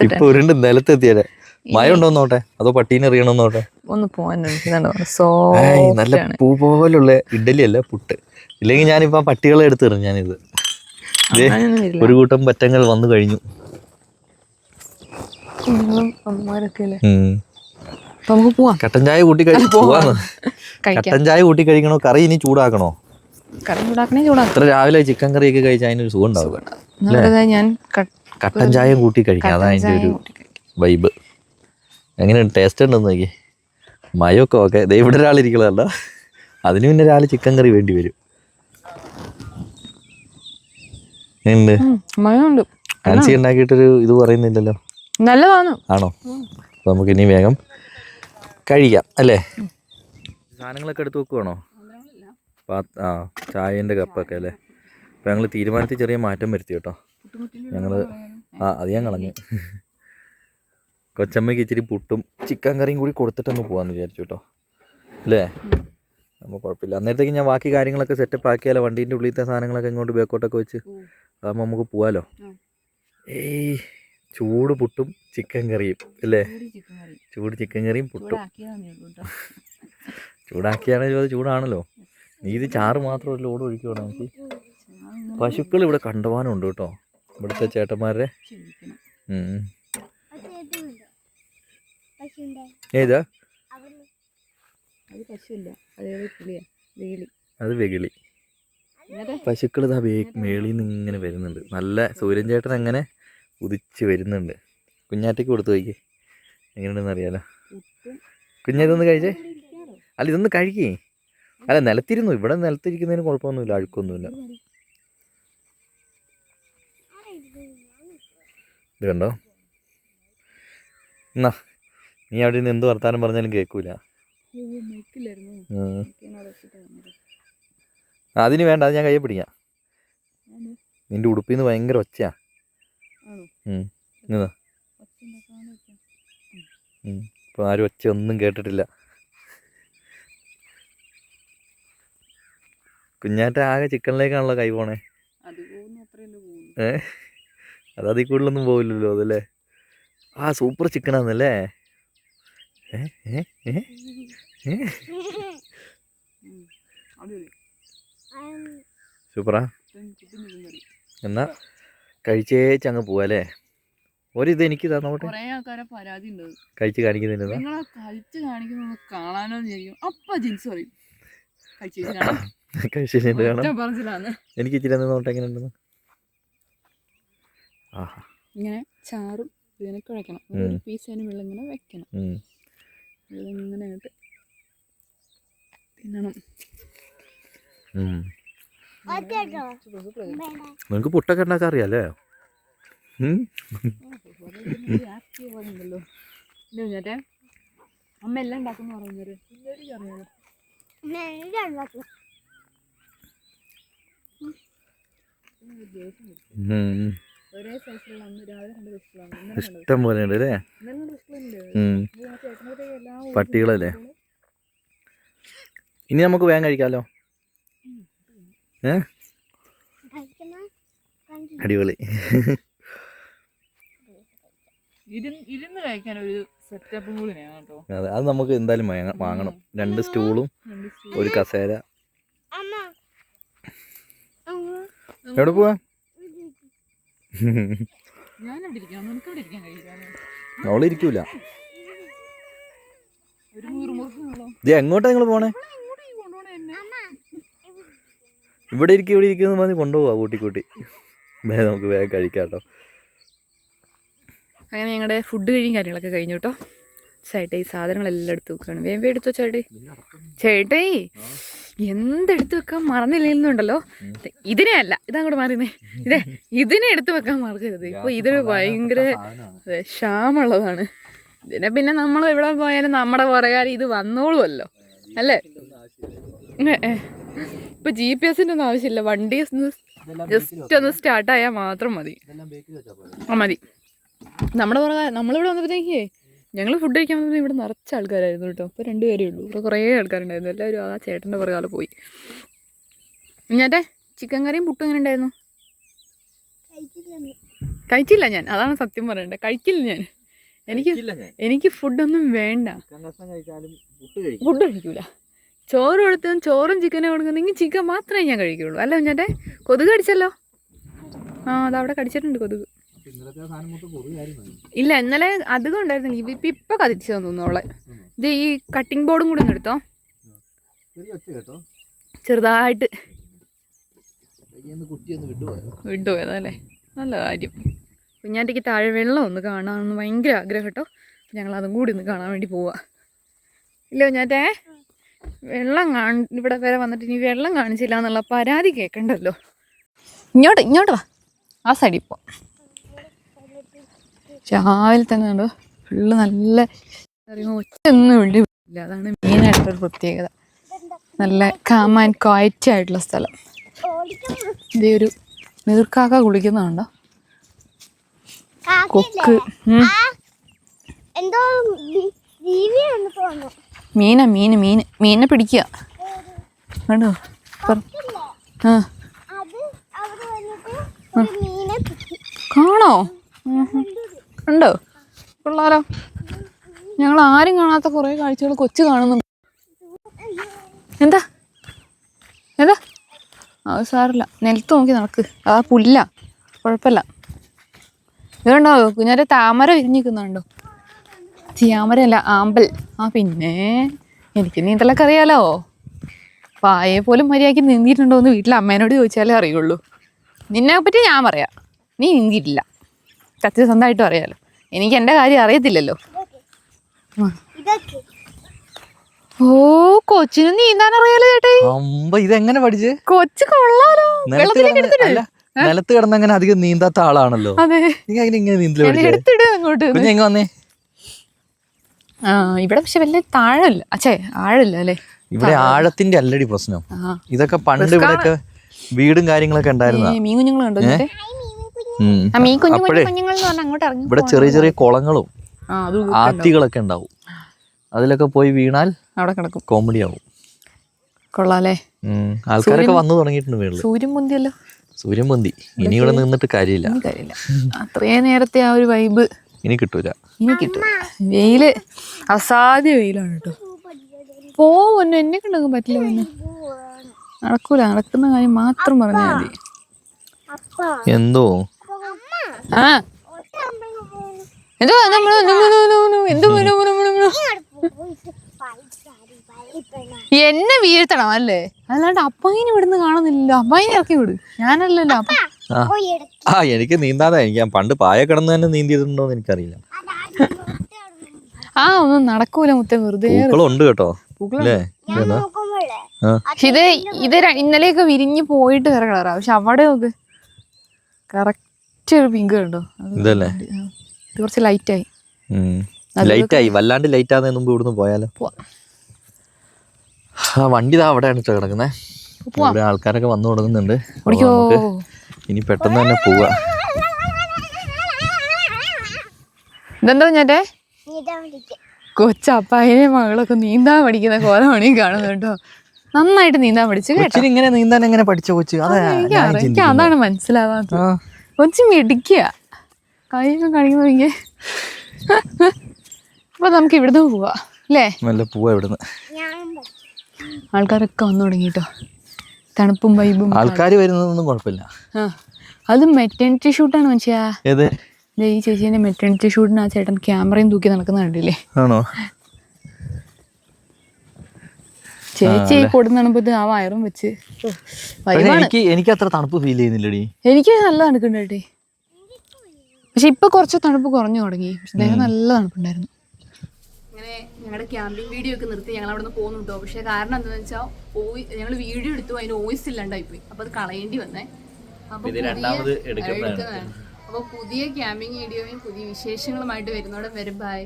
ഇപ്പൊ ഉരുണ്ട് നിലത്തെത്തിയാലേ. മഴ ഉണ്ടോന്നോട്ടെ, അതോ പട്ടീനെ എറിയണോന്നോട്ടെ. ഒന്ന് പോവാൻ നല്ല പൂ പോലുള്ള ഇഡലി അല്ല, പുട്ട്. ഇല്ലെങ്കിൽ ഞാനിപ്പോ പട്ടികളെ എടുത്തെറിഞ്ഞു. ഞാനിത് ഒരു കൂട്ടം പറ്റങ്ങൾ വന്നു കഴിഞ്ഞു. കട്ടൻ ചായ കൂട്ടി പോവാന്ന്. കട്ടൻ ചായ കൂട്ടി കഴിക്കണോ, കറി ഇനി ചൂടാക്കണോ? അത്ര രാവിലെ ചിക്കൻ കറിയൊക്കെ കഴിച്ചാൽ അതിനൊരു സുഖം ഉണ്ടാവുക. ഞാൻ കട്ടൻ ചായ കൂട്ടി കഴിക്കാം, അതാ അതിൻ്റെ ഒരു വൈബ്. എങ്ങനെയുണ്ട്, ടേസ്റ്റ് ഉണ്ടെന്ന് നോക്കി. മയൊക്കെ ഓക്കെ. ഇവിടെ ഒരാളിരിക്കണതല്ല, അതിന് പിന്നെ രാവിലെ ചിക്കൻ കറി വേണ്ടി വരും. ആൻസി ഉണ്ടാക്കിയിട്ടൊരു ഇത് പറയുന്നില്ലല്ലോ. നല്ലതാണ്. ആണോ? അപ്പൊ നമുക്ക് ഇനി വേഗം കഴിക്കാം അല്ലേ? സാധനങ്ങളൊക്കെ എടുത്ത് വെക്കുവാണോ? ആ ചായൻ്റെ കപ്പൊക്കെ അല്ലേ? അപ്പം ഞങ്ങൾ തീരുമാനത്തിൽ ചെറിയ മാറ്റം വരുത്തി കേട്ടോ. ഞങ്ങൾ അത് ഞാൻ കളഞ്ഞു. കൊച്ചമ്മയ്ക്ക് ഇച്ചിരി പുട്ടും ചിക്കൻ കറിയും കൂടി കൊടുത്തിട്ടൊന്ന് പോകാമെന്ന് വിചാരിച്ചു കേട്ടോ, അല്ലേ? അപ്പോൾ കുഴപ്പമില്ല. അന്നേരത്തേക്ക് ഞാൻ ബാക്കി കാര്യങ്ങളൊക്കെ സെറ്റപ്പ് ആക്കിയാലോ, വണ്ടീൻ്റെ ഉള്ളിലത്തെ സാധനങ്ങളൊക്കെ ഇങ്ങോട്ട് ബാക്കോട്ടൊക്കെ വെച്ച്. അതാകുമ്പോൾ നമുക്ക് പോകാമല്ലോ. ഏയ് ചൂട് പുട്ടും ചിക്കൻ കറിയും അല്ലേ? ചൂട് ചിക്കൻ കറിയും പുട്ടും. ചൂടാക്കിയാണെങ്കിൽ അത് ചൂടാണല്ലോ. നീ ഇത് ചാറ് മാത്രമല്ല ലോഡ് ഒഴിക്കുവാണ്. നമുക്ക് പശുക്കൾ ഇവിടെ കണ്ടുപോകാനുണ്ട് കേട്ടോ, ഇവിടുത്തെ ചേട്ടന്മാരുടെ. ഏതാ അത്? വെകിളി. പശുക്കൾ ഇതാ മേളിൽ നിന്ന് ഇങ്ങനെ വരുന്നുണ്ട്. നല്ല സൂര്യൻ ചേട്ടൻ അങ്ങനെ ഉദിച്ച് വരുന്നുണ്ട്. കുഞ്ഞാറ്റയ്ക്ക് കൊടുത്തു നോക്കി എങ്ങനെയുണ്ടെന്ന് അറിയാലോ. കുഞ്ഞിതൊന്ന് കഴിച്ചേ. അല്ല ഇതൊന്ന് കഴിക്കേ. അല്ല നിലത്തിരുന്നു, ഇവിടെ നിലത്തിരിക്കുന്നതിന് കുഴപ്പമൊന്നുമില്ല, അഴുക്കൊന്നുമില്ല. ഇത് കണ്ടോ? എന്നാ നീ അവിടെ നിന്ന് എന്ത് വർത്താനം പറഞ്ഞാലും കേൾക്കൂല. അതിന് വേണ്ട, അത് ഞാൻ കയ്യെ പിടിക്കാം. നിന്റെ ഉടുപ്പിൽ നിന്ന് ഭയങ്കര ഒച്ചയാ. ഇപ്പൊ ആരും ഒച്ച ഒന്നും കേട്ടിട്ടില്ല. കുഞ്ഞാറ്റ ആകെ ചിക്കനിലേക്കാണല്ലോ കൈ പോണേ. അത് അതിൽ കൂടുതലൊന്നും പോവില്ലല്ലോ അതല്ലേ? ആ സൂപ്പർ ചിക്കനാന്നല്ലേ? സൂപ്പറാ. എന്നാ കഴിച്ചേച്ചങ്ങ് പോവാല്ലേ? ഒരിത് എനിക്ക് തന്നോട്ടെ. കഴിച്ച് കാണിക്കുന്നില്ല. എനിക്ക് ഇച്ചിരി നോട്ടെ എങ്ങനെ ഉണ്ടെന്ന്. ഇങ്ങനെ ചാറും ഇതിനെ കുഴക്കണം. പീസ് അതിന് വെള്ളം ഇങ്ങനെ വെക്കണം. ഇങ്ങനെ തിന്നണം. നിനക്ക് പുട്ടൊക്കെ ഉണ്ടാക്കാൻ അറിയാല്ലേ? അമ്മ എല്ലാം ഉണ്ടാക്കുന്ന പറയുന്നത് ഇഷ്ടം പോലെ ഉണ്ട് അല്ലേ? പട്ടികളല്ലേ? ഇനി നമുക്ക് വേഗം കഴിക്കാമല്ലോ. അടിപൊളി. ഇരുന്ന് കഴിക്കാൻ ഒരു സെറ്റപ്പ് കൂടി വേണം കേട്ടോ. അതെ, അത് നമുക്ക് എന്തായാലും വാങ്ങണം. 2 സ്റ്റൂളും ഒരു കസേര. എവിടെ പോവാ? അവള് ഇരിക്കൂല. ഇത് എങ്ങോട്ടാ നിങ്ങൾ പോണേ? ഇവിടെ ഇരിക്കുന്ന പറഞ്ഞ് കൊണ്ടുപോവാ കൂട്ടിക്കൂട്ടി. നമുക്ക് വേഗം കഴിക്കാം കേട്ടോ. അങ്ങനെ ഞങ്ങളുടെ ഫുഡ് കഴിയും കാര്യങ്ങളൊക്കെ കഴിഞ്ഞു കേട്ടോ. ചേട്ടാ ഈ സാധനങ്ങളെല്ലാം എടുത്ത് വെക്കുകയാണ്. വേഗം എടുത്തു ചേട്ടേ. ചേട്ടേ എന്തെടുത്ത് വെക്കാൻ മറന്നില്ലെന്നുണ്ടല്ലോ. ഇതിനെ അല്ല, ഇതങ്ങോട്ട് മാറിയുന്നേ. ഇതിനെ എടുത്ത് വെക്കാൻ മറക്കരുത്. ഇപ്പൊ ഇതൊരു ഭയങ്കര ക്ഷാമുള്ളതാണ്. ഇതിനെ പിന്നെ നമ്മൾ എവിടെ പോയാലും നമ്മുടെ പുറകാരം ഇത് വന്നോളുമല്ലോ അല്ലേ? ഇപ്പൊ GPS ഒന്നും ആവശ്യമില്ല. വണ്ടി ജസ്റ്റ് ഒന്ന് സ്റ്റാർട്ടായാൽ മാത്രം മതി. മതി. നമ്മുടെ പുറകാരം നമ്മളിവിടെ വന്നപ്പോഴത്തേക്കേ ഞങ്ങൾ ഫുഡ് കഴിക്കാൻ വന്നപ്പോൾ ഇവിടെ നിറച്ച ആൾക്കാരായിരുന്നു കേട്ടോ. അപ്പോൾ 2 പേരേ ഉള്ളൂ. ഇവിടെ കുറേ ആൾക്കാരുണ്ടായിരുന്നു. എല്ലാവരും ആ ചേട്ടൻ്റെ പുറകാലെ പോയി. ഞാൻ്റെ ചിക്കൻ കറിയും പുട്ടും എങ്ങനെ ഉണ്ടായിരുന്നു? കഴിച്ചില്ല ഞാൻ, അതാണ് സത്യം പറയണ്ടത്. കഴിക്കില്ല ഞാൻ. എനിക്ക് ഫുഡൊന്നും വേണ്ട. ഫുഡ് കഴിക്കൂല. ചോറ് കൊടുത്തും ചോറും ചിക്കനും കൊടുക്കുന്നെങ്കിൽ ചിക്കൻ മാത്രമേ ഞാൻ കഴിക്കുള്ളൂ. അല്ല ഞാൻ്റെ കൊതുക് കടിച്ചല്ലോ. അതവിടെ കടിച്ചിട്ടുണ്ട് കൊതുക്. ഇല്ല, ഇന്നലെ അധികം ഉണ്ടായിരുന്നില്ല. ഇപ്പൊ കത്തിച്ചു തോന്നുന്നു അവളെ. ഇത് ഈ കട്ടിംഗ് ബോർഡും കൂടി ഒന്ന് എടുത്തോ, ചെറുതായിട്ട് വിട്ടുപോയതല്ലേ. നല്ല കാര്യം. കുഞ്ഞാറ്റയ്ക്ക് താഴെ വെള്ളം ഒന്ന് കാണാമെന്ന് ഭയങ്കര ആഗ്രഹം കേട്ടോ. ഞങ്ങൾ അതും കൂടി ഒന്ന് കാണാൻ വേണ്ടി പോവാ. ഇല്ല കുഞ്ഞാറ്റേ, വെള്ളം ഇവിടെ വരെ വന്നിട്ട് ഇനി വെള്ളം കാണിച്ചില്ല എന്നുള്ള പരാതി കേൾക്കണ്ടല്ലോ. ഇങ്ങോട്ട് വാ, ആ സൈഡിൽ പോവാം. രാവിലെ തന്നെ കണ്ടോ ഫുള്ള് നല്ല ഒറ്റൊന്നും ഇല്ല. അതാണ് മെയിനായിട്ടൊരു പ്രത്യേകത. നല്ല കാം ആൻഡ് ക്വയറ്റ് ആയിട്ടുള്ള സ്ഥലം. ഇതേ ഒരു നീർക്കാക്ക കുളിക്കുന്നുണ്ടോ, കൊക്ക്. മീനെ പിടിക്കുക കണ്ടോ. കാണോ, ഉണ്ടോ? കൊള്ളാലോ. ഞങ്ങൾ ആരും കാണാത്ത കുറേ കാഴ്ചകൾ കൊച്ചു കാണുന്നുണ്ട്. എന്താ അത് സാറില്ല, നിലത്ത് നോക്കി നടക്ക്. പുല്ല, കുഴപ്പമില്ല. ഇതുണ്ടോ കുഞ്ഞാരെ താമര വിരിഞ്ഞിരിക്കുന്നുണ്ടോ? താമരയല്ല, ആമ്പൽ. പിന്നെ എനിക്ക് നീന്തലൊക്കെ അറിയാലോ. പായെ പോലും മര്യാദയ്ക്ക് നീന്തിയിട്ടുണ്ടോ എന്ന് വീട്ടിൽ അമ്മേനോട് ചോദിച്ചാലേ അറിയുള്ളൂ. നിന്നെ പറ്റി ഞാൻ പറയാം, നീ നീന്തിയിട്ടില്ല. സത്യസന്ധമായിട്ടും അറിയാലോ. എനിക്ക് എൻ്റെ കാര്യം അറിയത്തില്ലല്ലോ. ഓ, കൊച്ചിന് നീന്താൻ അറിയാലോ ചേട്ടേ. ഇതെങ്ങനെ പഠിച്ച്? കൊച്ചു കൊള്ളാലോ. നിലത്ത് കിടന്നങ്ങനെ അധികം നീന്താത്ത ആളാണല്ലോ. അതെ, എടുത്തിട് അങ്ങോട്ട്. ഇവിടെ പക്ഷെ വലിയ താഴമില്ല. ആഴമില്ല അല്ലേ? ഇവിടെ ആഴത്തിന്റെ അല്ലടി പ്രശ്നം. ഇതൊക്കെ പണ്ട് ഇവിടെയൊക്കെ വീടും കാര്യങ്ങളൊക്കെ ഉണ്ടായിരുന്ന. മീൻ കുഞ്ഞുങ്ങളുണ്ടോ? ഇവിടെ ചെറിയ ചെറിയ കുളങ്ങളും ആത്തികളൊക്കെ ഉണ്ടാവും. അതിലൊക്കെ പോയി വീണാൽ അവിടെ കിടക്കും. കോമഡി ആവും. കൊള്ളാലേ. ആൾക്കാരൊക്കെ വന്നു തുടങ്ങിയിട്ടുണ്ട് വീട്ടിൽ. സൂര്യൻ പൊന്തി. ഇനി ഇവിടെ നിന്നിട്ട് കാര്യമില്ല. അത്രയും നേരത്തെ ആ ഒരു വൈബ് ഇനി കിട്ടൂല. വെയില് അസാധ്യ വെയിലാണ് കേട്ടോ. പോവന്നെ, എന്നെ കണ്ടൊക്കെ പറ്റില്ല. പിന്നെ നടക്കൂല. നടക്കുന്ന കാര്യം മാത്രം പറഞ്ഞാൽ മതി. എന്തോ എന്നെ വീഴ്ത്തണം അല്ലേ? അല്ലാണ്ട് അപ്പായിനെ ഇവിടുന്ന് കാണുന്നില്ലല്ലോ. അപ്പായിനെ ഇറക്കി വിട്. ഞാനല്ലല്ലോ. എനിക്ക് നീന്താതെ. ഞാൻ പണ്ട് പായ കിടന്ന് തന്നെ നീന്തിയിട്ടുണ്ടോന്ന് എനിക്കറിയില്ല. ഒന്നും നടക്കൂല മുത്തേ, വെറുതെ. ഉണ്ട് കേട്ടോ. ഇത് ഇന്നലെയൊക്കെ വിരിഞ്ഞ് പോയിട്ട് വേറെ കളറാ. പക്ഷെ അവിടെ നോക്ക്, കറക്റ്റ് ഒരു പിങ്ക് കണ്ടോ. ഇതല്ലേ? ഇത് കുറച്ച് ലൈറ്റായി. വല്ലാണ്ട് ലൈറ്റ് ആകുന്നതിന് മുമ്പ് ഇവിടുന്ന് പോയാലോ? വണ്ടി അവിടെയാണ് കിടക്കുന്നത്. ഇവിടെ ആൾക്കാരൊക്കെ വന്നു തുടങ്ങുന്നുണ്ട്. ഇനി പെട്ടെന്ന് തന്നെ പോവാ. ഇതെന്താ ഞാറ്റേ കൊച്ചപ്പായനെ മകളൊക്കെ നീന്താൻ പഠിക്കുന്ന കോലമണി കാണുന്നു കേട്ടോ. നന്നായിട്ട് നീന്താൻ പഠിച്ചു കേട്ടോ. ഇങ്ങനെ നീന്താൻ എങ്ങനെ പഠിച്ച കൊച്ചു? എനിക്ക് അതാണ് മനസ്സിലാവാത്തത്. കൊച്ചു മിടിക്കുക കൈയൊക്കെ കാണിക്കുന്ന. അപ്പൊ നമുക്ക് ഇവിടുന്ന് പോവാ അല്ലേ? പോവാ ഇവിടുന്ന്. ആൾക്കാരൊക്കെ വന്നു തുടങ്ങിട്ടോ. തണുപ്പും വൈബും. ആൾക്കാർ വരുന്നതൊന്നും കുഴപ്പമില്ല. അത് മെറ്റേണിറ്റി ഷൂട്ടാണ് മനുഷ്യ. ഏത്? ഈ ചേച്ചീന്റെ മെറ്റേണിറ്റി ഷൂട്ടിന് ആ ചേട്ടൻ ക്യാമറയും തൂക്കി നടക്കുന്ന കണ്ടില്ലേ? ആണോ? ചേച്ചി കൊടുന്നപ്പോ ആ വയറും വെച്ച്. എനിക്ക് അത്ര തണുപ്പ് ഫീൽ ചെയ്യുന്നില്ലടി. എനിക്ക് നല്ല തണുക്കുണ്ടേ. പക്ഷെ ഇപ്പൊ കുറച്ച് തണുപ്പ് കുറഞ്ഞു തുടങ്ങി. പക്ഷെ നല്ല തണുപ്പുണ്ടായിരുന്നു. അങ്ങനെ ഞങ്ങളുടെ ക്യാമ്പിംഗ് വീഡിയോ ഒക്കെ നിർത്തി ഞങ്ങൾ അവിടെ നിന്ന് പോകുന്നു കേട്ടോ. പക്ഷെ കാരണം എന്താണെന്ന് വെച്ചാൽ ഞങ്ങൾ വീഡിയോ എടുത്തു, അതിന് വോയിസ് ഇല്ലാണ്ടായി പോയി. അപ്പൊ അത് കളയേണ്ടി വന്നേ. അപ്പൊ പുതിയ ക്യാമ്പിംഗ് വീഡിയോയും പുതിയ വിശേഷങ്ങളുമായിട്ട് വരുന്നോടെ വരും. ബൈ.